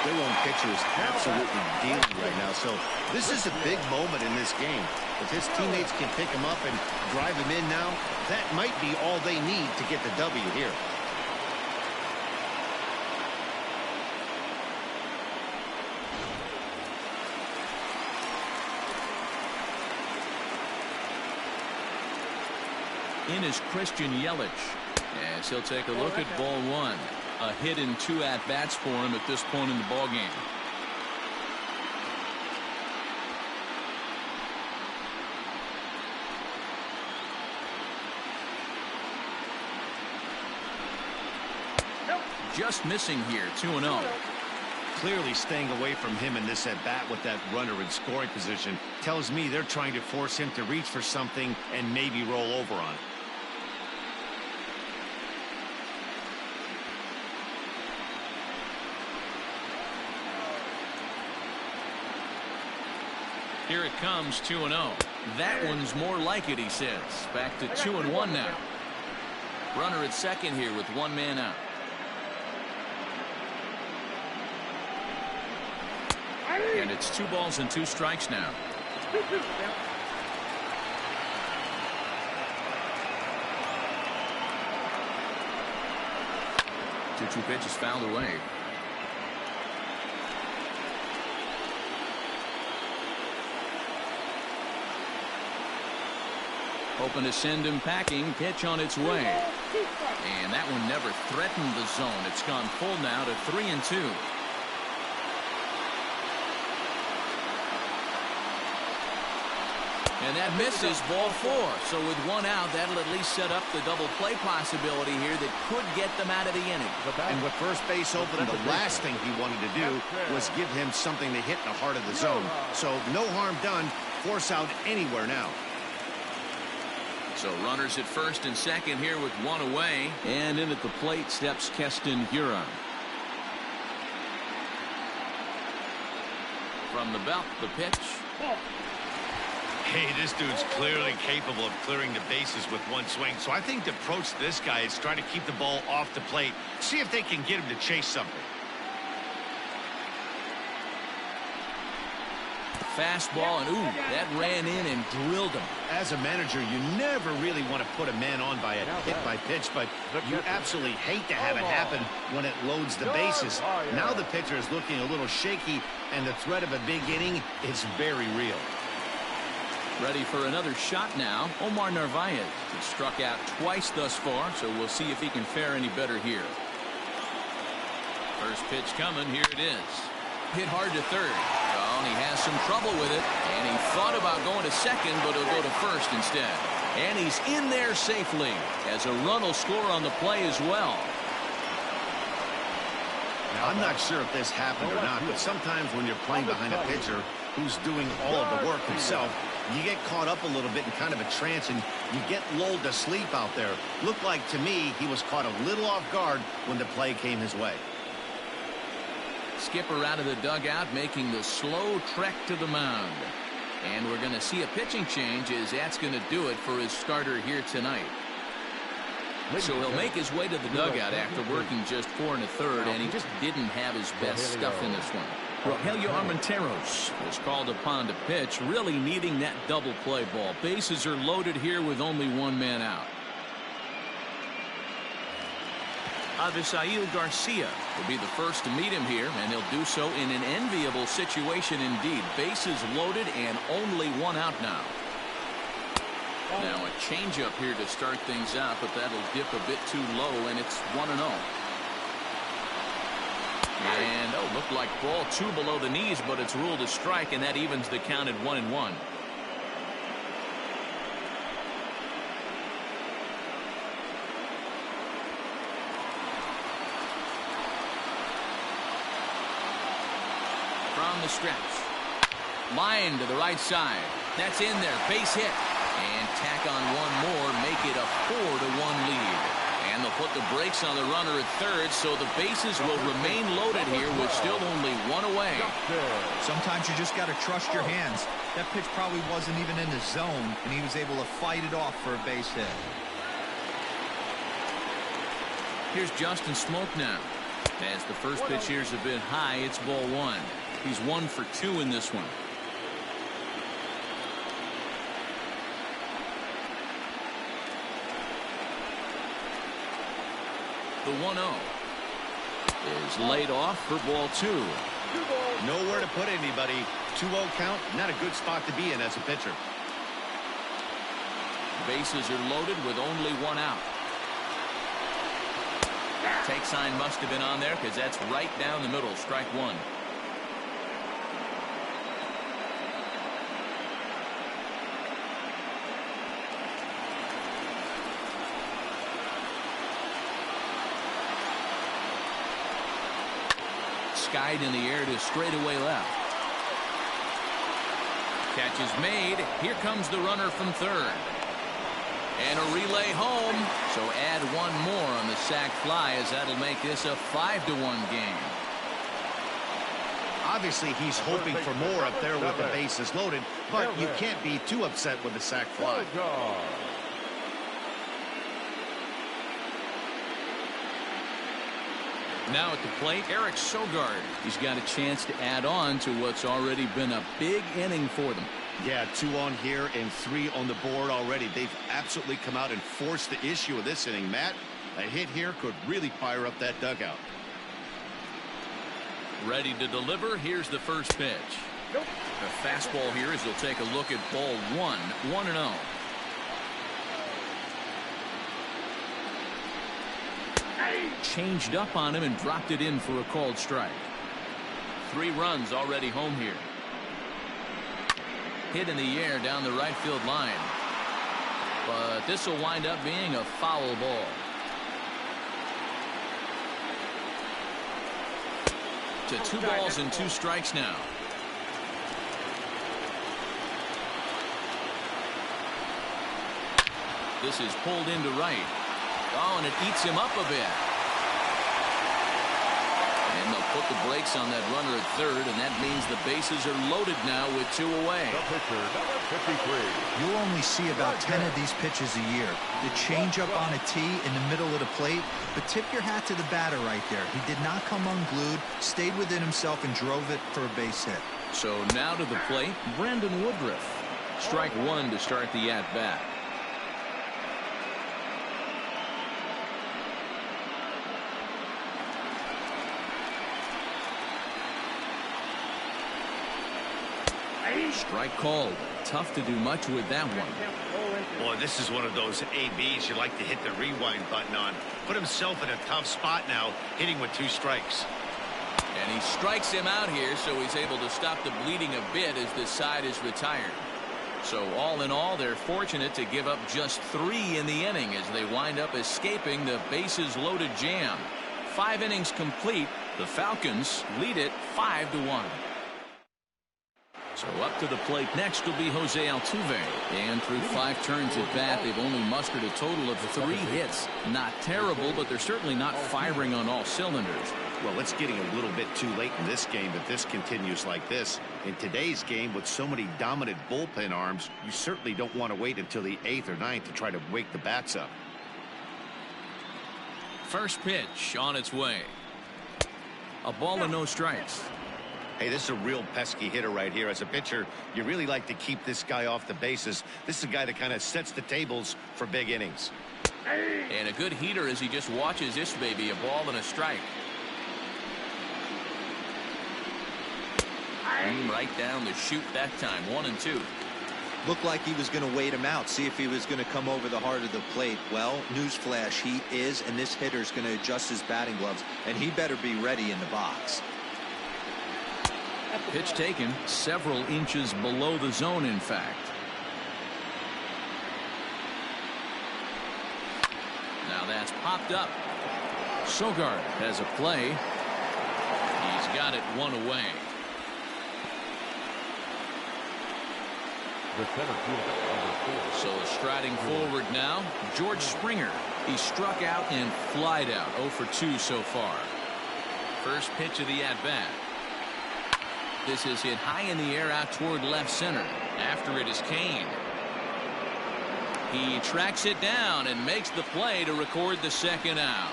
Their own pitcher is absolutely dealing right now, so this is a big moment in this game. If his teammates can pick him up and drive him in now, that might be all they need to get the W here. In is Christian Yelich, as he'll take a look at ball 1. A hit in 2 at-bats for him at this point in the ballgame. Just missing here, 2-0. Clearly staying away from him in this at-bat with that runner in scoring position tells me they're trying to force him to reach for something and maybe roll over on it. Here it comes, 2-0. That one's more like it, he says. Back to 2-1 now. Runner at second here with 1 man out. And it's 2 balls and 2 strikes now. 2-2 pitch is fouled away. Hoping to send him packing. Pitch on its way. And that one never threatened the zone. It's gone full now to 3-2. And that misses, ball 4. So with 1 out, that'll at least set up the double play possibility here that could get them out of the inning. And with first base open, the last thing he wanted to do was give him something to hit in the heart of the zone. So no harm done. Force out anywhere now. So runners at first and second here with 1 away. And in at the plate steps Keston Huron. From the belt, the pitch. Hey, this dude's clearly capable of clearing the bases with 1 swing. So I think the approach to this guy is try to keep the ball off the plate. See if they can get him to chase something. Fastball, and that ran in and drilled him. As a manager, you never really want to put a man on by a hit by pitch, but you absolutely hate to have it happen when it loads the bases. Now the pitcher is looking a little shaky, and the threat of a big inning is very real. Ready for another shot now. Omar Narvaez has struck out twice thus far, so we'll see if he can fare any better here. First pitch coming. Here it is. Hit hard to third. Oh, and he has some trouble with it. And he thought about going to second, but he'll go to first instead. And he's in there safely as a run will score on the play as well. Now, I'm not sure if this happened or not, but sometimes when you're playing behind a pitcher who's doing all of the work himself, you get caught up a little bit in kind of a trance and you get lulled to sleep out there. Looked like to me he was caught a little off guard when the play came his way. Skipper out of the dugout making the slow trek to the mound. And we're going to see a pitching change as that's going to do it for his starter here tonight. So he'll make his way to the dugout after working just 4 1/3, and he just didn't have his best stuff in this one. Rogelio Armenteros was called upon to pitch, really needing that double play ball. Bases are loaded here with only 1 man out. Avisail Garcia will be the first to meet him here, and he'll do so in an enviable situation indeed. Bases loaded and only 1 out now. Now a changeup here to start things out, but that'll dip a bit too low, and it's 1-0. And looked like ball 2 below the knees, but it's ruled a strike, and that evens the count at 1-1. from the stretch. Line to the right side. That's in there. Base hit. And tack on one more. Make it a 4-1 lead. And they'll put the brakes on the runner at third, so the bases will remain loaded here with still only one away. Sometimes you just got to trust your hands. That pitch probably wasn't even in the zone, and he was able to fight it off for a base hit. Here's Justin Smoke now. As the first pitch here's a bit high, it's ball one. He's 1 for 2 in this one. The 1-0 is laid off for ball 2. Nowhere to put anybody. 2-0 count, not a good spot to be in as a pitcher. Bases are loaded with only one out. Take sign must have been on there because that's right down the middle. Strike one. Skied in the air to straightaway left. Catch is made. Here comes the runner from third. And a relay home. So add one more on the sac fly as that'll make this a 5-1 game. Obviously, he's hoping for more up there with the bases loaded, but you can't be too upset with the sac fly. Now at the plate, Eric Sogard. He's got a chance to add on to what's already been a big inning for them. Yeah, 2 on here and 3 on the board already. They've absolutely come out and forced the issue of this inning, Matt. A hit here could really fire up that dugout. Ready to deliver. Here's the first pitch. The fastball here as he'll take a look at ball 1. 1-0. Changed up on him and dropped it in for a called strike. 3 runs already home here. Hit in the air down the right field line. But this will wind up being a foul ball. To 2 balls and 2 strikes now. This is pulled into right. Oh, and it eats him up a bit. And they'll put the brakes on that runner at third, and that means the bases are loaded now with 2 away. The pitcher, number 53. You'll only see about 10 of these pitches a year. The changeup on a tee in the middle of the plate, but tip your hat to the batter right there. He did not come unglued, stayed within himself, and drove it for a base hit. So now to the plate, Brandon Woodruff. Strike 1 to start the at-bat. Strike called. Tough to do much with that one. Boy, this is one of those ABs you like to hit the rewind button on. Put himself in a tough spot now, hitting with 2 strikes. And he strikes him out here, so he's able to stop the bleeding a bit as this side is retired. So all in all, they're fortunate to give up just 3 in the inning as they wind up escaping the bases loaded jam. 5 innings complete. The Falcons lead it 5-1. So up to the plate next will be Jose Altuve. And through 5 turns at bat, they've only mustered a total of 3 hits. Not terrible, but they're certainly not firing on all cylinders. Well, it's getting a little bit too late in this game if this continues like this. In today's game, with so many dominant bullpen arms, you certainly don't want to wait until the 8th or 9th to try to wake the bats up. First pitch on its way. A ball and no strikes. Hey, this is a real pesky hitter right here. As a pitcher, you really like to keep this guy off the bases. This is a guy that kind of sets the tables for big innings. And a good heater as he just watches this baby. A ball and a strike. Right down the chute that time. 1-2. Looked like he was going to wait him out, see if he was going to come over the heart of the plate. Well, newsflash, he is, and this hitter's going to adjust his batting gloves, and he better be ready in the box. Pitch taken several inches below the zone, in fact. Now that's popped up. Sogard has a play. He's got it 1 away. the center fielder, number 4. So striding forward now, George Springer. He struck out and flied out. 0 for 2 so far. First pitch of the at-bat. This is hit high in the air out toward left center. After it is Kane. He tracks it down and makes the play to record the second out.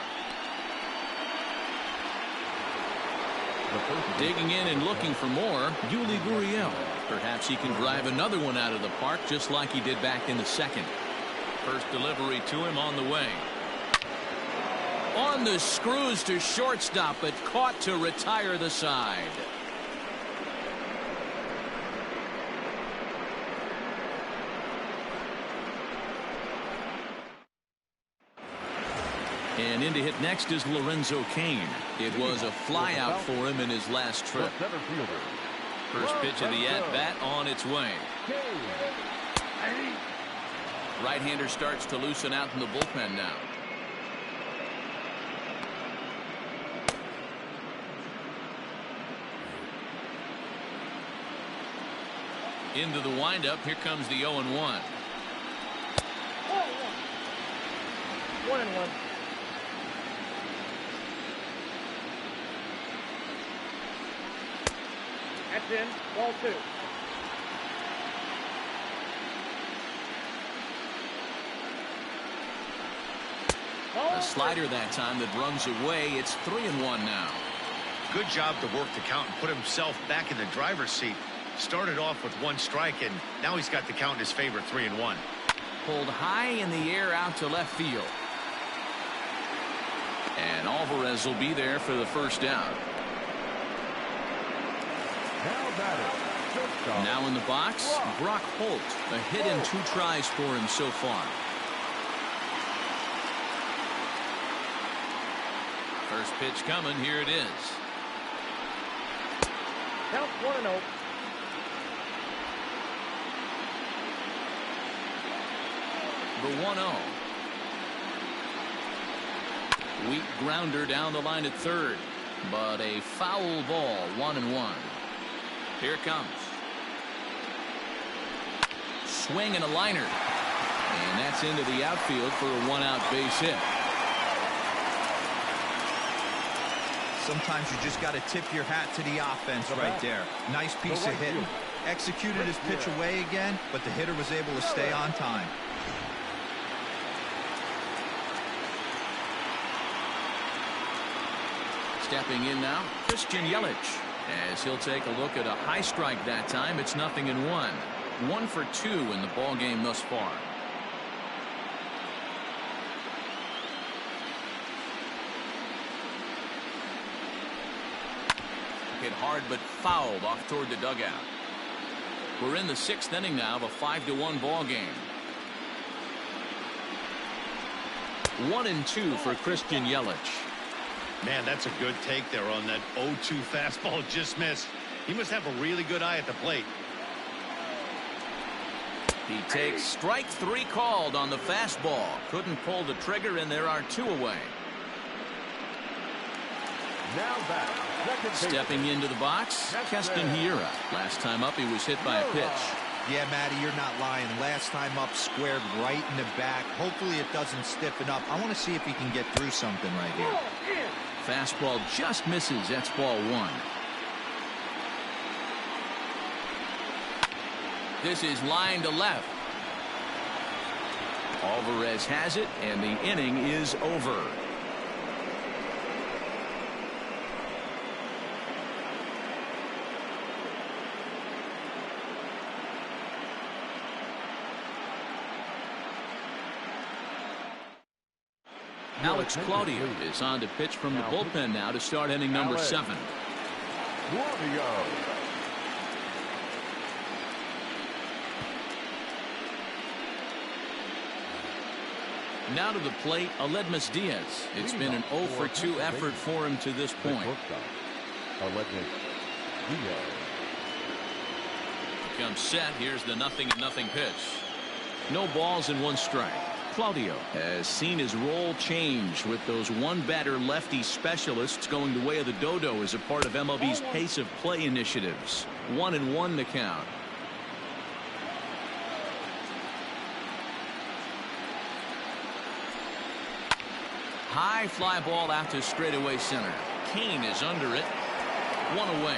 Digging in and looking for more, Yuli Gurriel. Perhaps he can drive another one out of the park just like he did back in the second. First delivery to him on the way. On the screws to shortstop, but caught to retire the side. And in to hit next is Lorenzo Cain. It was a flyout for him in his last trip. First pitch of the at-bat on its way. Right-hander starts to loosen out in the bullpen now. Into the windup. Here comes the 0-1. 1-1. That's in. Ball 2. A slider that time that runs away. It's 3-1 now. Good job to work the count and put himself back in the driver's seat. Started off with 1 strike, and now he's got the count in his favor, 3-1. Pulled high in the air out to left field. And Alvarez will be there for the first out. Now in the box, Brock Holt. A hit in 2 tries for him so far. First pitch coming. Here it is. Count 1-0. The 1-0. Weak grounder down the line at third, but a foul ball. 1-1. Here it comes. Swing and a liner, and that's into the outfield for a 1-out base hit. Sometimes you just got to tip your hat to the offense right there. Nice piece of hitting. Executed his pitch away again, but the hitter was able to stay on time. Stepping in now, Christian Yelich, as he'll take a look at a high strike that time. It's 0-1. 1 for 2 in the ball game thus far. Hit hard but fouled off toward the dugout. We're in the 6th inning now of a 5-1 ball game. 1-2 for Christian Yelich. Man, that's a good take there on that 0-2 fastball. Just missed. He must have a really good eye at the plate. He takes strike 3 called on the fastball. Couldn't pull the trigger, and there are 2 away. Now back. Stepping into the box, Keston Hiura. Last time up, he was hit by a pitch. Yeah, Matty, you're not lying. Last time up, squared right in the back. Hopefully it doesn't stiffen up. I want to see if he can get through something right here. Fastball just misses. That's ball 1. This is line to left. Alvarez has it, and the inning is over. Alex Claudio is on to pitch from the bullpen now to start inning number 7. Now to the plate, Aledmus Diaz. It's been an 0 for 2 effort for him to this point. Comes set. Here's the 0-0 pitch. No balls and 1 strike. Claudio has seen his role change with those 1-batter lefty specialists going the way of the dodo as a part of MLB's pace of play initiatives. 1-1 to count. High fly ball out to straightaway center. Kane is under it. One away.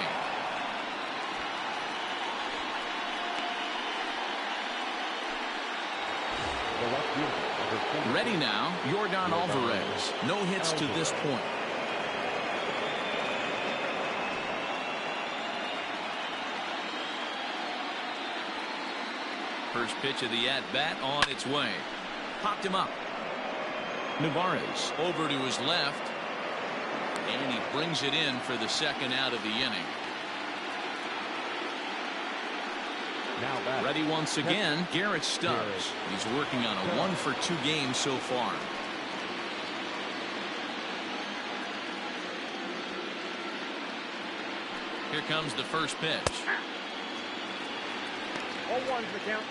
Ready now, Yordan Alvarez. No hits to this point. First pitch of the at-bat on its way. Popped him up. Narvaez over to his left. And he brings it in for the second out of the inning. Now ready once again, Garrett Stubbs. He's working on a 1-for-2 game so far. Here comes the first pitch. 0-1's the count.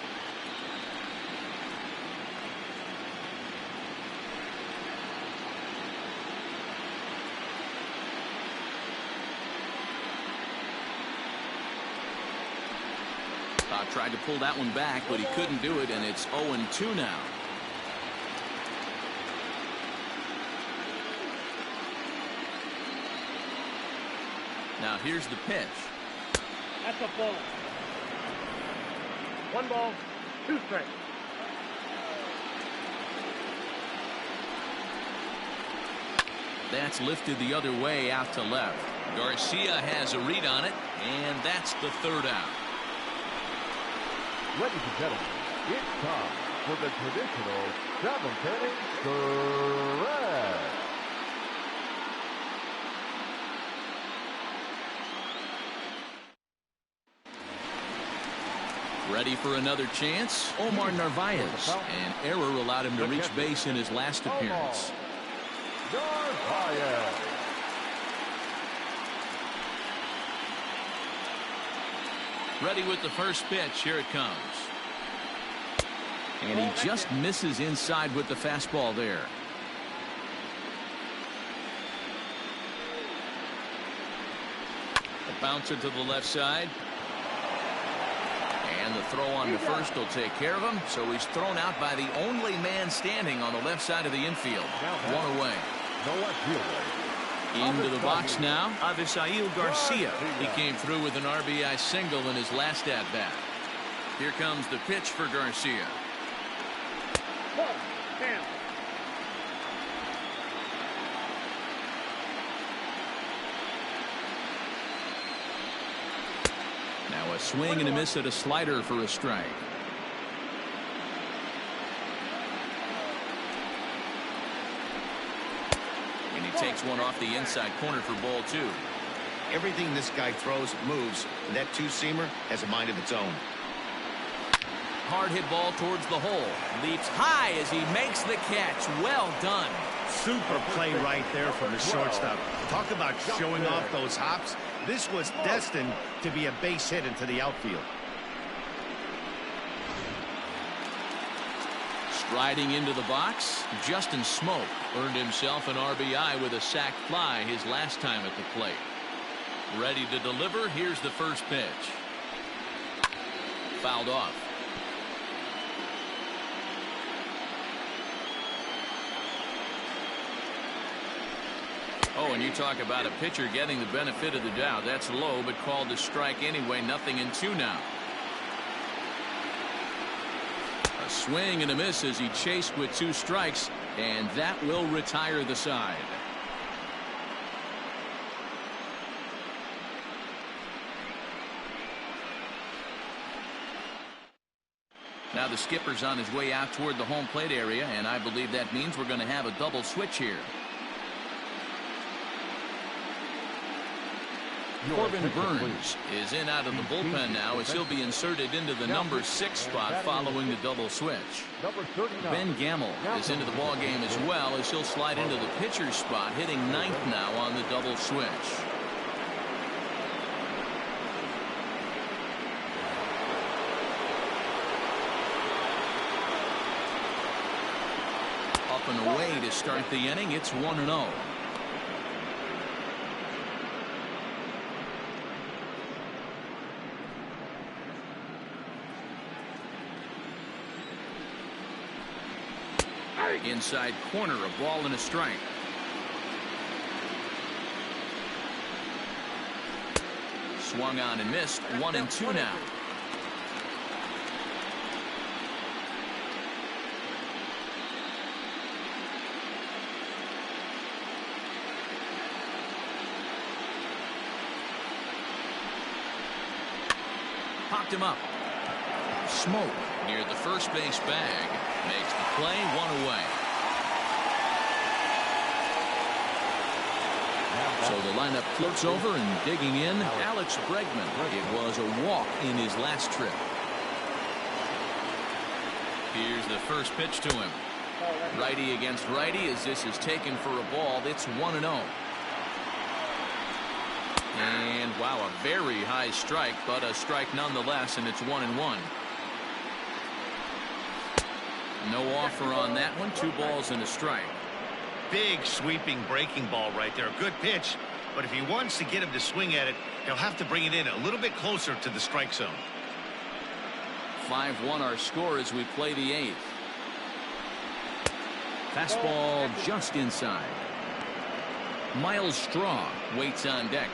Tried to pull that one back, but he couldn't do it, and it's 0-2 now. Now here's the pitch. That's a ball. 1 ball, 2 strikes. That's lifted the other way out to left. Garcia has a read on it, and that's the third out. Ladies and gentlemen, it's time for the traditional 7th inning stretch. Ready for another chance? Omar Narvaez. An error allowed him to reach base in his last appearance. Narvaez. Ready with the first pitch. Here it comes. And he just misses inside with the fastball there. A bouncer to the left side. And the throw on to first will take care of him. So he's thrown out by the only man standing on the left side of the infield. One away. No left fielder. Into the box now, Avisail Garcia. He came through with an RBI single in his last at-bat. Here comes the pitch for Garcia. 1, 10. Now a swing and a miss at a slider for a strike. Takes one off the inside corner for ball 2. Everything this guy throws moves. And that two-seamer has a mind of its own. Hard hit ball towards the hole. Leaps high as he makes the catch. Well done. Super play right there from the shortstop. Talk about showing off those hops. This was destined to be a base hit into the outfield. Striding into the box, Justin Smoke earned himself an RBI with a sac fly his last time at the plate. Ready to deliver. Here's the first pitch. Fouled off. Oh, and you talk about a pitcher getting the benefit of the doubt. That's low, but called a strike anyway. 0-2 now. A swing and a miss as he chased with 2 strikes, and that will retire the side. Now the skipper's on his way out toward the home plate area, and I believe that means we're going to have a double switch here. Corbin Burns is in out of the bullpen now as he'll be inserted into the number 6 spot following the double switch. Ben Gamble is into the ball game as well as he'll slide into the pitcher's spot, hitting 9th now on the double switch. Up and away to start the inning. It's 1-0. Inside corner, a ball and a strike. Swung on and missed. 1-2 now. Popped him up. Smoke near the first base bag. Makes the play, 1 away. So the lineup flips over and digging in, Alex Bregman. It was a walk in his last trip. Here's the first pitch to him. Righty against righty as this is taken for a ball. It's 1-0. And wow, a very high strike, but a strike nonetheless, and it's 1-1. No offer on that one. 2 balls and a strike. Big sweeping breaking ball right there. Good pitch, but if he wants to get him to swing at it, he'll have to bring it in a little bit closer to the strike zone. 5-1 our score as we play the 8th. Fastball just inside. Miles Straw waits on deck.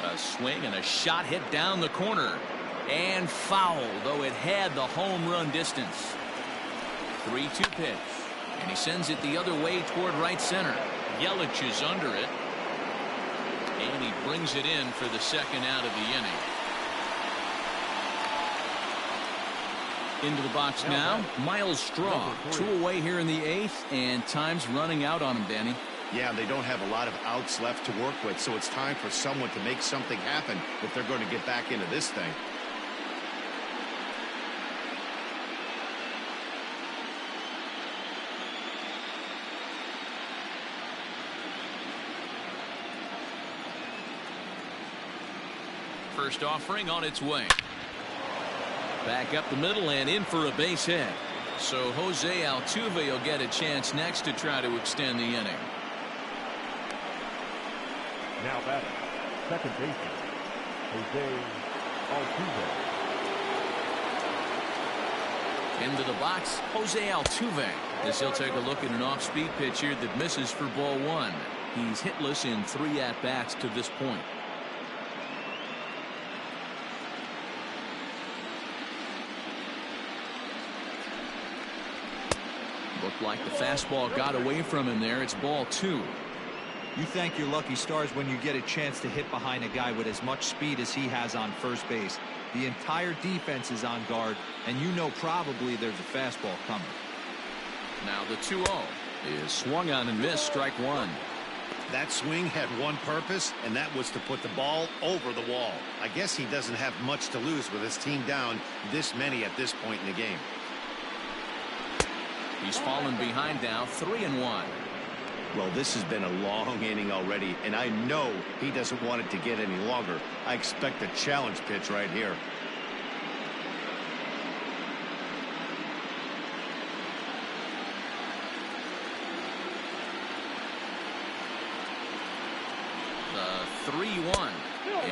A swing and a shot hit down the corner. And foul, though it had the home run distance. 3-2 pitch. And he sends it the other way toward right center. Yelich is under it. And he brings it in for the second out of the inning. Into the box now, Miles Straw. 2 away here in the 8th, and time's running out on him, Danny. Yeah, they don't have a lot of outs left to work with, so it's time for someone to make something happen if they're going to get back into this thing. First offering on its way. Back up the middle and in for a base hit. So Jose Altuve will get a chance next to try to extend the inning. Now batting, second baseman, Jose Altuve. Into the box, Jose Altuve, as he'll take a look at an off-speed pitch here that misses for ball 1. He's hitless in 3 at-bats to this point. Looked like the fastball got away from him there. It's ball 2. You thank your lucky stars when you get a chance to hit behind a guy with as much speed as he has on first base. The entire defense is on guard, and you know probably there's a fastball coming. Now the 2-0 is swung on and missed, strike 1. That swing had one purpose, and that was to put the ball over the wall. I guess he doesn't have much to lose with his team down this many at this point in the game. He's fallen behind now, 3-1. Well, this has been a long inning already, and I know he doesn't want it to get any longer. I expect a challenge pitch right here. The 3-1.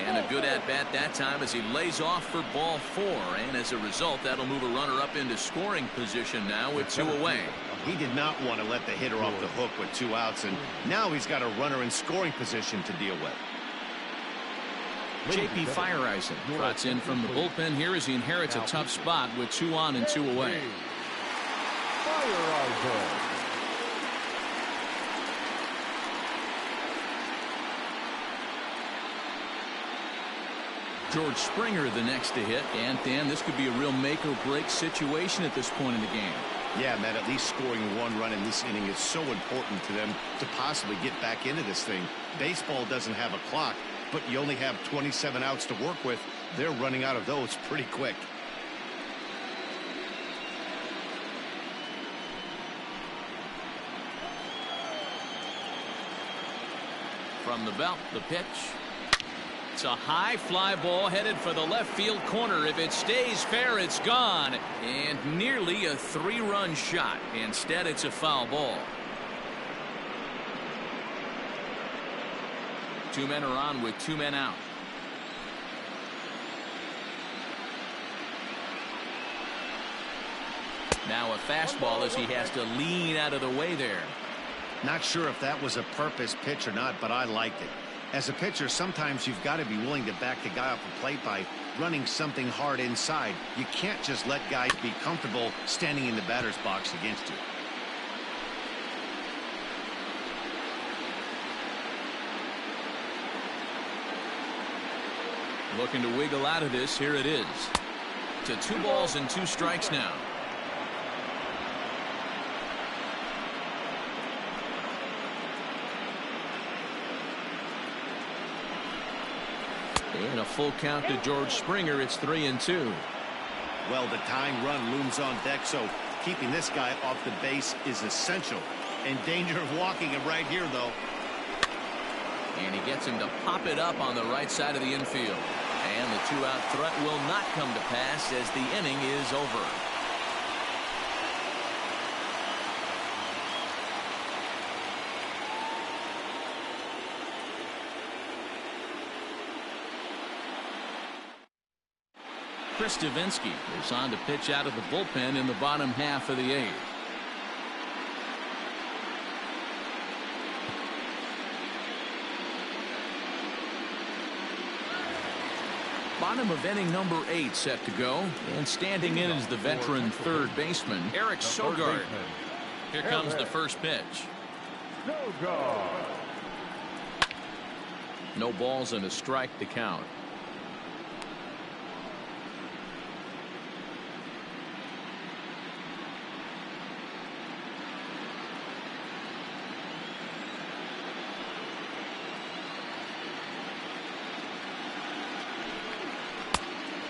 And a good at-bat that time as he lays off for ball 4. And as a result, that'll move a runner up into scoring position now with 2 away. He did not want to let the hitter off the hook with 2 outs, and now he's got a runner in scoring position to deal with. J.P. Fireisen trots in from the bullpen here as he inherits a tough spot with 2 on and 2 away. Fireisen. George Springer the next to hit. And Dan, this could be a real make or break situation at this point in the game. Yeah, Matt, at least scoring 1 run in this inning is so important to them to possibly get back into this thing. Baseball doesn't have a clock, but you only have 27 outs to work with. They're running out of those pretty quick. From the belt, the pitch. It's a high fly ball headed for the left field corner. If it stays fair, it's gone. And nearly a 3-run shot. Instead, it's a foul ball. 2 men are on with 2 men out. Now a fastball as he has to lean out of the way there. Not sure if that was a purpose pitch or not, but I liked it. As a pitcher, sometimes you've got to be willing to back the guy off the plate by running something hard inside. You can't just let guys be comfortable standing in the batter's box against you. Looking to wiggle out of this. Here it is. To 2 balls and 2 strikes now. And a full count to George Springer. It's 3-2. Well, the tying run looms on deck, so keeping this guy off the base is essential. In danger of walking him right here, though. And he gets him to pop it up on the right side of the infield. And the 2-out threat will not come to pass as the inning is over. Chris Davinsky is on to pitch out of the bullpen in the bottom half of the 8th. Bottom of inning number 8 set to go, and standing in is the veteran third baseman Eric Sogard. Here comes the first pitch. No balls and a strike to count.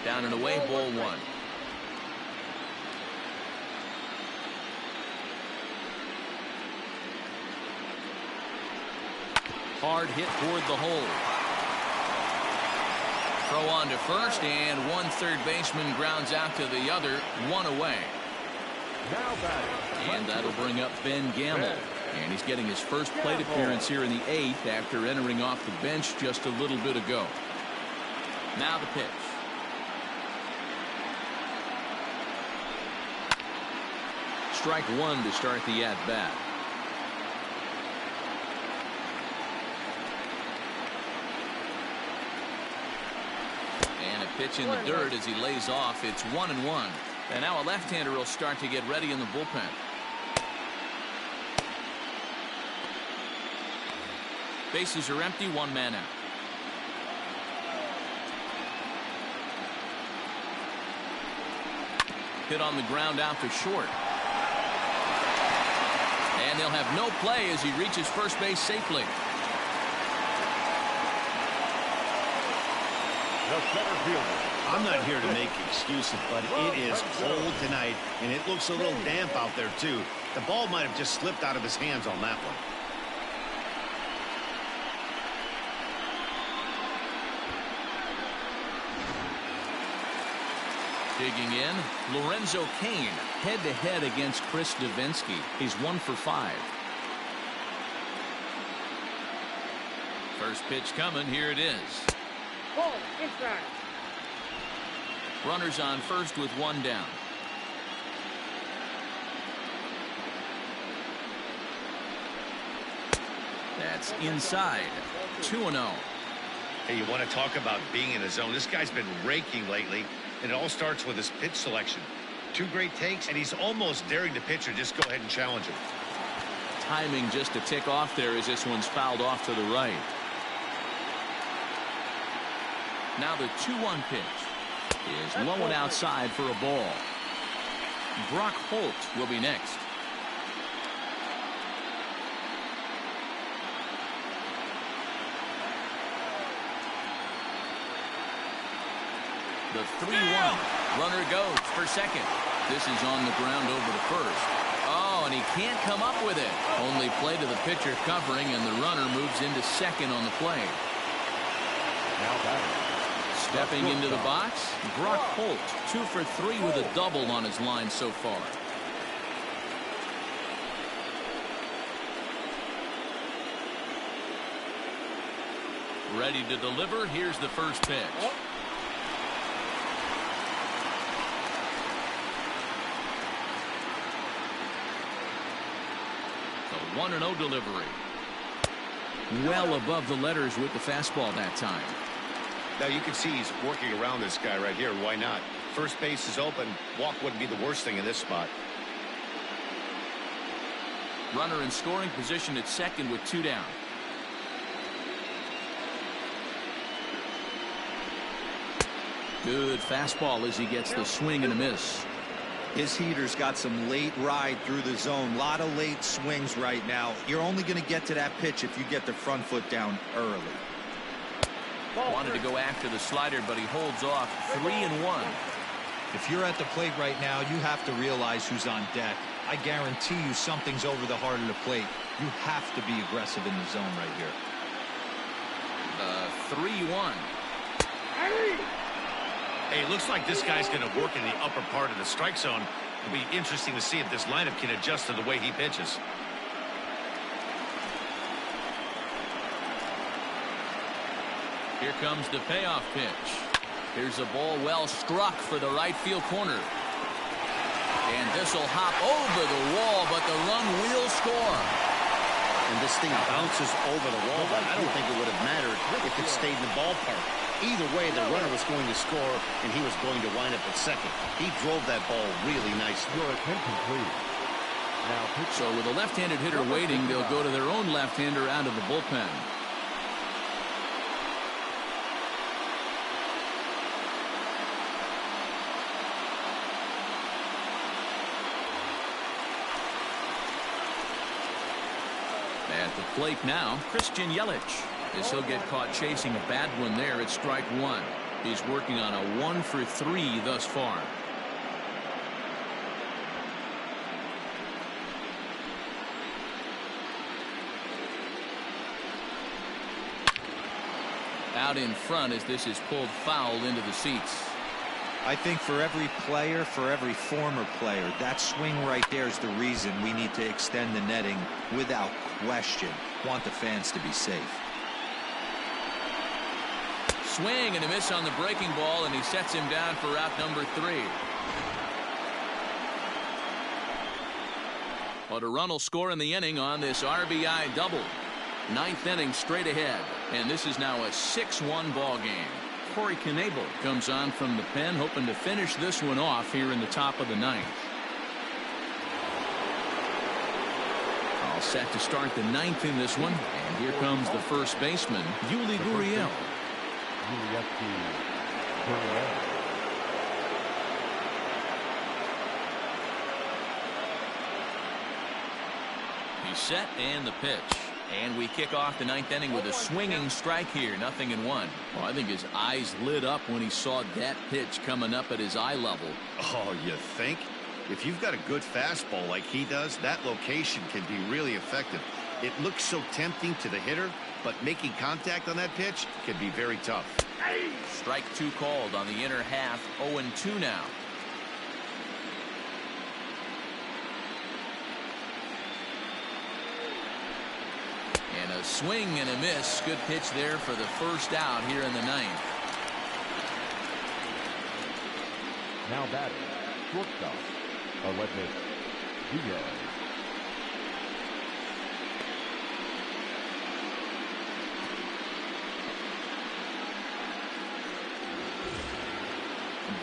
Down and away, ball 1. Hard hit toward the hole. Throw on to first, and one third baseman grounds out to the other, 1 away. And that'll bring up Ben Gamble. And he's getting his first plate appearance here in the 8th after entering off the bench just a little bit ago. Now the pitch. Strike 1 to start the at-bat. And a pitch in the dirt as he lays off. It's 1-1. And now a left-hander will start to get ready in the bullpen. Bases are empty, 1 man out. Hit on the ground out to short. And they'll have no play as he reaches first base safely. I'm not here to make excuses, but it is cold tonight, and it looks a little damp out there, too. The ball might have just slipped out of his hands on that one. Digging in, Lorenzo Cain head-to-head against Chris Davinsky. He's 1 for 5. First pitch coming. Here it is. Ball inside. Runners on first with 1 down. That's inside. 2-0. Hey, you want to talk about being in the zone? This guy's been raking lately, and it all starts with his pitch selection. 2 great takes, and he's almost daring the pitcher just go ahead and challenge him. Timing just a tick off there as this one's fouled off to the right. Now the 2-1 pitch is low and outside for a ball. Brock Holt will be next. The 3-1. Runner goes for second. This is on the ground over to first. Oh, and he can't come up with it. Only play to the pitcher covering, and the runner moves into second on the play. Stepping into the box, Brock Holt, 2 for 3 with a double on his line so far. Ready to deliver. Here's the first pitch. 1-0 delivery. Well above the letters with the fastball that time. Now you can see he's working around this guy right here. Why not? First base is open. Walk wouldn't be the worst thing in this spot. Runner in scoring position at second with 2 down. Good fastball as he gets the swing and a miss. His heater's got some late ride through the zone. A lot of late swings right now. You're only going to get to that pitch if you get the front foot down early. Wanted to go after the slider, but he holds off. 3-1. If you're at the plate right now, you have to realize who's on deck. I guarantee you something's over the heart of the plate. You have to be aggressive in the zone right here. 3-1. Hey, looks like this guy's going to work in the upper part of the strike zone. It'll be interesting to see if this lineup can adjust to the way he pitches. Here comes the payoff pitch. Here's a ball well struck for the right field corner. And this will hop over the wall, but the run will score. And this thing bounces over the wall, but I don't think it would have mattered if it stayed in the ballpark. Either way, the runner was going to score, and he was going to wind up at second. He drove that ball really nicely. Your attention, please. Now, so with a left-handed hitter waiting, they'll go to their own left-hander out of the bullpen. At the plate now, Christian Yelich. As he'll get caught chasing a bad one there at strike 1. He's working on a 1 for 3 thus far. Out in front as this is pulled foul into the seats. I think for every player, for every former player, that swing right there is the reason we need to extend the netting without question. Want the fans to be safe. Swing and a miss on the breaking ball, and he sets him down for out number 3. But a run will score in the inning on this RBI double. 9th inning straight ahead, and this is now a 6-1 ball game. Corey Knebel comes on from the pen, hoping to finish this one off here in the top of the 9th. All set to start the 9th in this one, and here comes the first baseman, Yuli Gurriel. He's set and the pitch. And we kick off the 9th inning with a swinging strike here. 0-1. Well, I think his eyes lit up when he saw that pitch coming up at his eye level. Oh, you think? If you've got a good fastball like he does, that location can be really effective. It looks so tempting to the hitter, but making contact on that pitch can be very tough. Strike 2 called on the inner half. 0-2 now. And a swing and a miss. Good pitch there for the first out here in the 9th. Now batting, shortstop, Aledmys Diaz.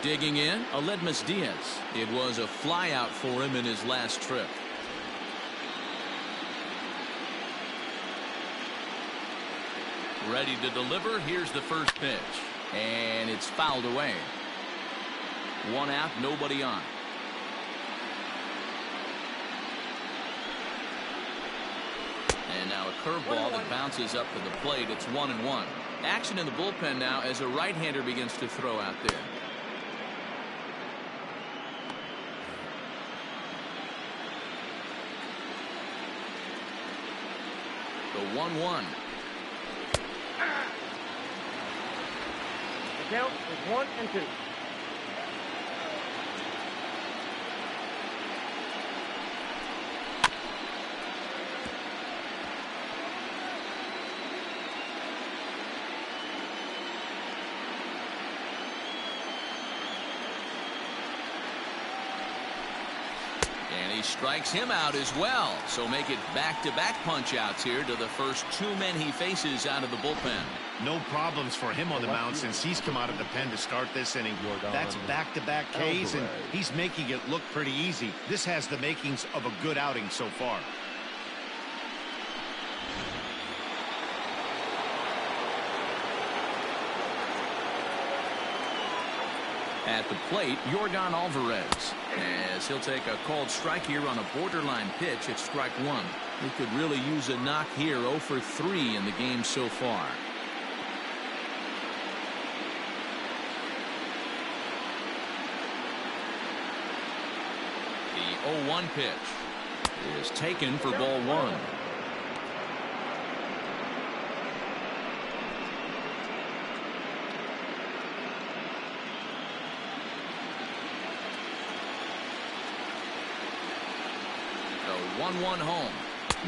Digging in, Aledmys Diaz. It was a flyout for him in his last trip. Ready to deliver. Here's the first pitch. And it's fouled away. 1 out, nobody on. And now a curveball that bounces up to the plate. It's 1-1. Action in the bullpen now as a right-hander begins to throw out there. The 1-1. The count is 1-2. And he strikes him out as well. So make it back-to-back punch-outs here to the first 2 men he faces out of the bullpen. No problems for him on the mound since he's come out of the pen to start this inning. That's back-to-back Ks, and he's making it look pretty easy. This has the makings of a good outing so far. At the plate, Yordan Alvarez, as he'll take a called strike here on a borderline pitch at strike 1. He could really use a knock here. 0 for 3 in the game so far. The 0-1 pitch is taken for ball 1. The 1-1 home.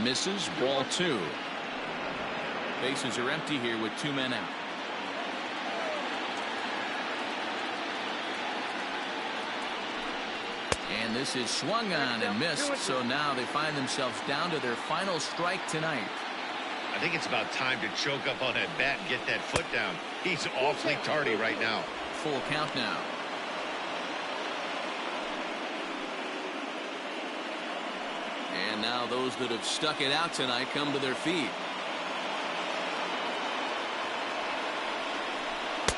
Misses, ball 2. Bases are empty here with 2 men out. And this is swung on and missed, so now they find themselves down to their final strike tonight. I think it's about time to choke up on that bat and get that foot down. He's awfully tardy right now. Full count now. And now those that have stuck it out tonight come to their feet.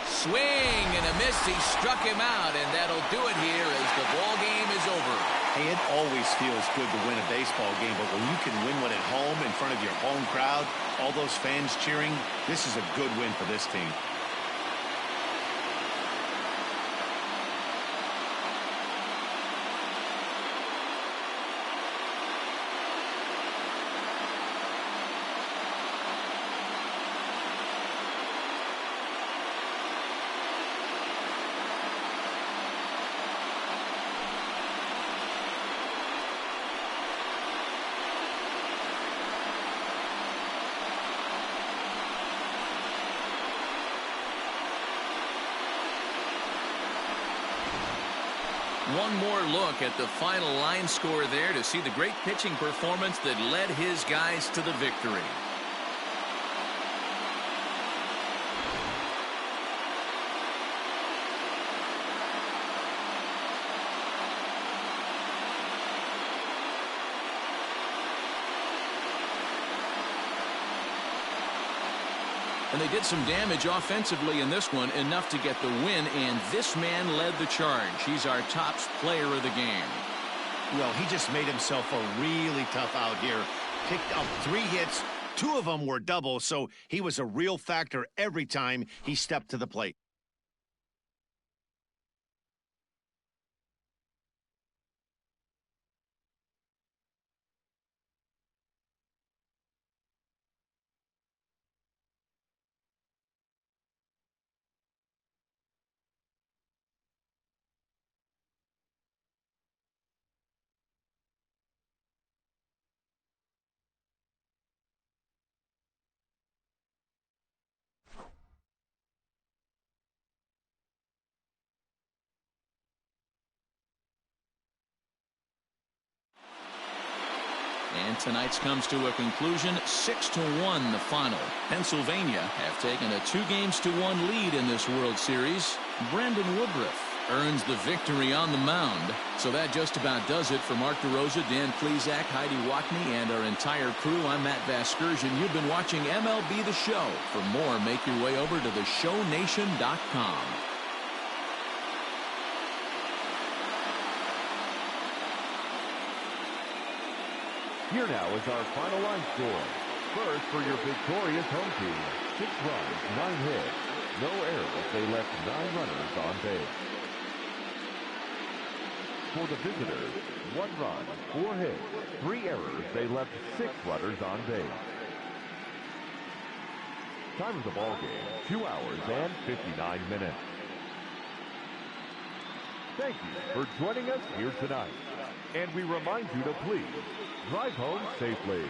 Swing and a miss. He struck him out, and that'll do it here as the ball game is over. Hey, it always feels good to win a baseball game, but when you can win one at home in front of your home crowd, all those fans cheering, this is a good win for this team. One more look at the final line score there to see the great pitching performance that led his guys to the victory. And they did some damage offensively in this one, enough to get the win, and this man led the charge. He's our top player of the game. Well, he just made himself a really tough out here. Picked up 3 hits, 2 of them were doubles, so he was a real factor every time he stepped to the plate. And tonight's comes to a conclusion, 6-1 the final. Pennsylvania have taken a 2-1 lead in this World Series. Brendan Woodruff earns the victory on the mound. So that just about does it for Mark DeRosa, Dan Plesac, Heidi Watney, and our entire crew. I'm Matt Vasgersian. You've been watching MLB The Show. For more, make your way over to theshownation.com. Here now is our final line score. First, for your victorious home team, 6 runs, 9 hits, no errors. They left 9 runners on base. For the visitors, 1 run, 4 hits, 3 errors. They left 6 runners on base. Time of the ball game, 2 hours and 59 minutes. Thank you for joining us here tonight. And we remind you to please drive home safely.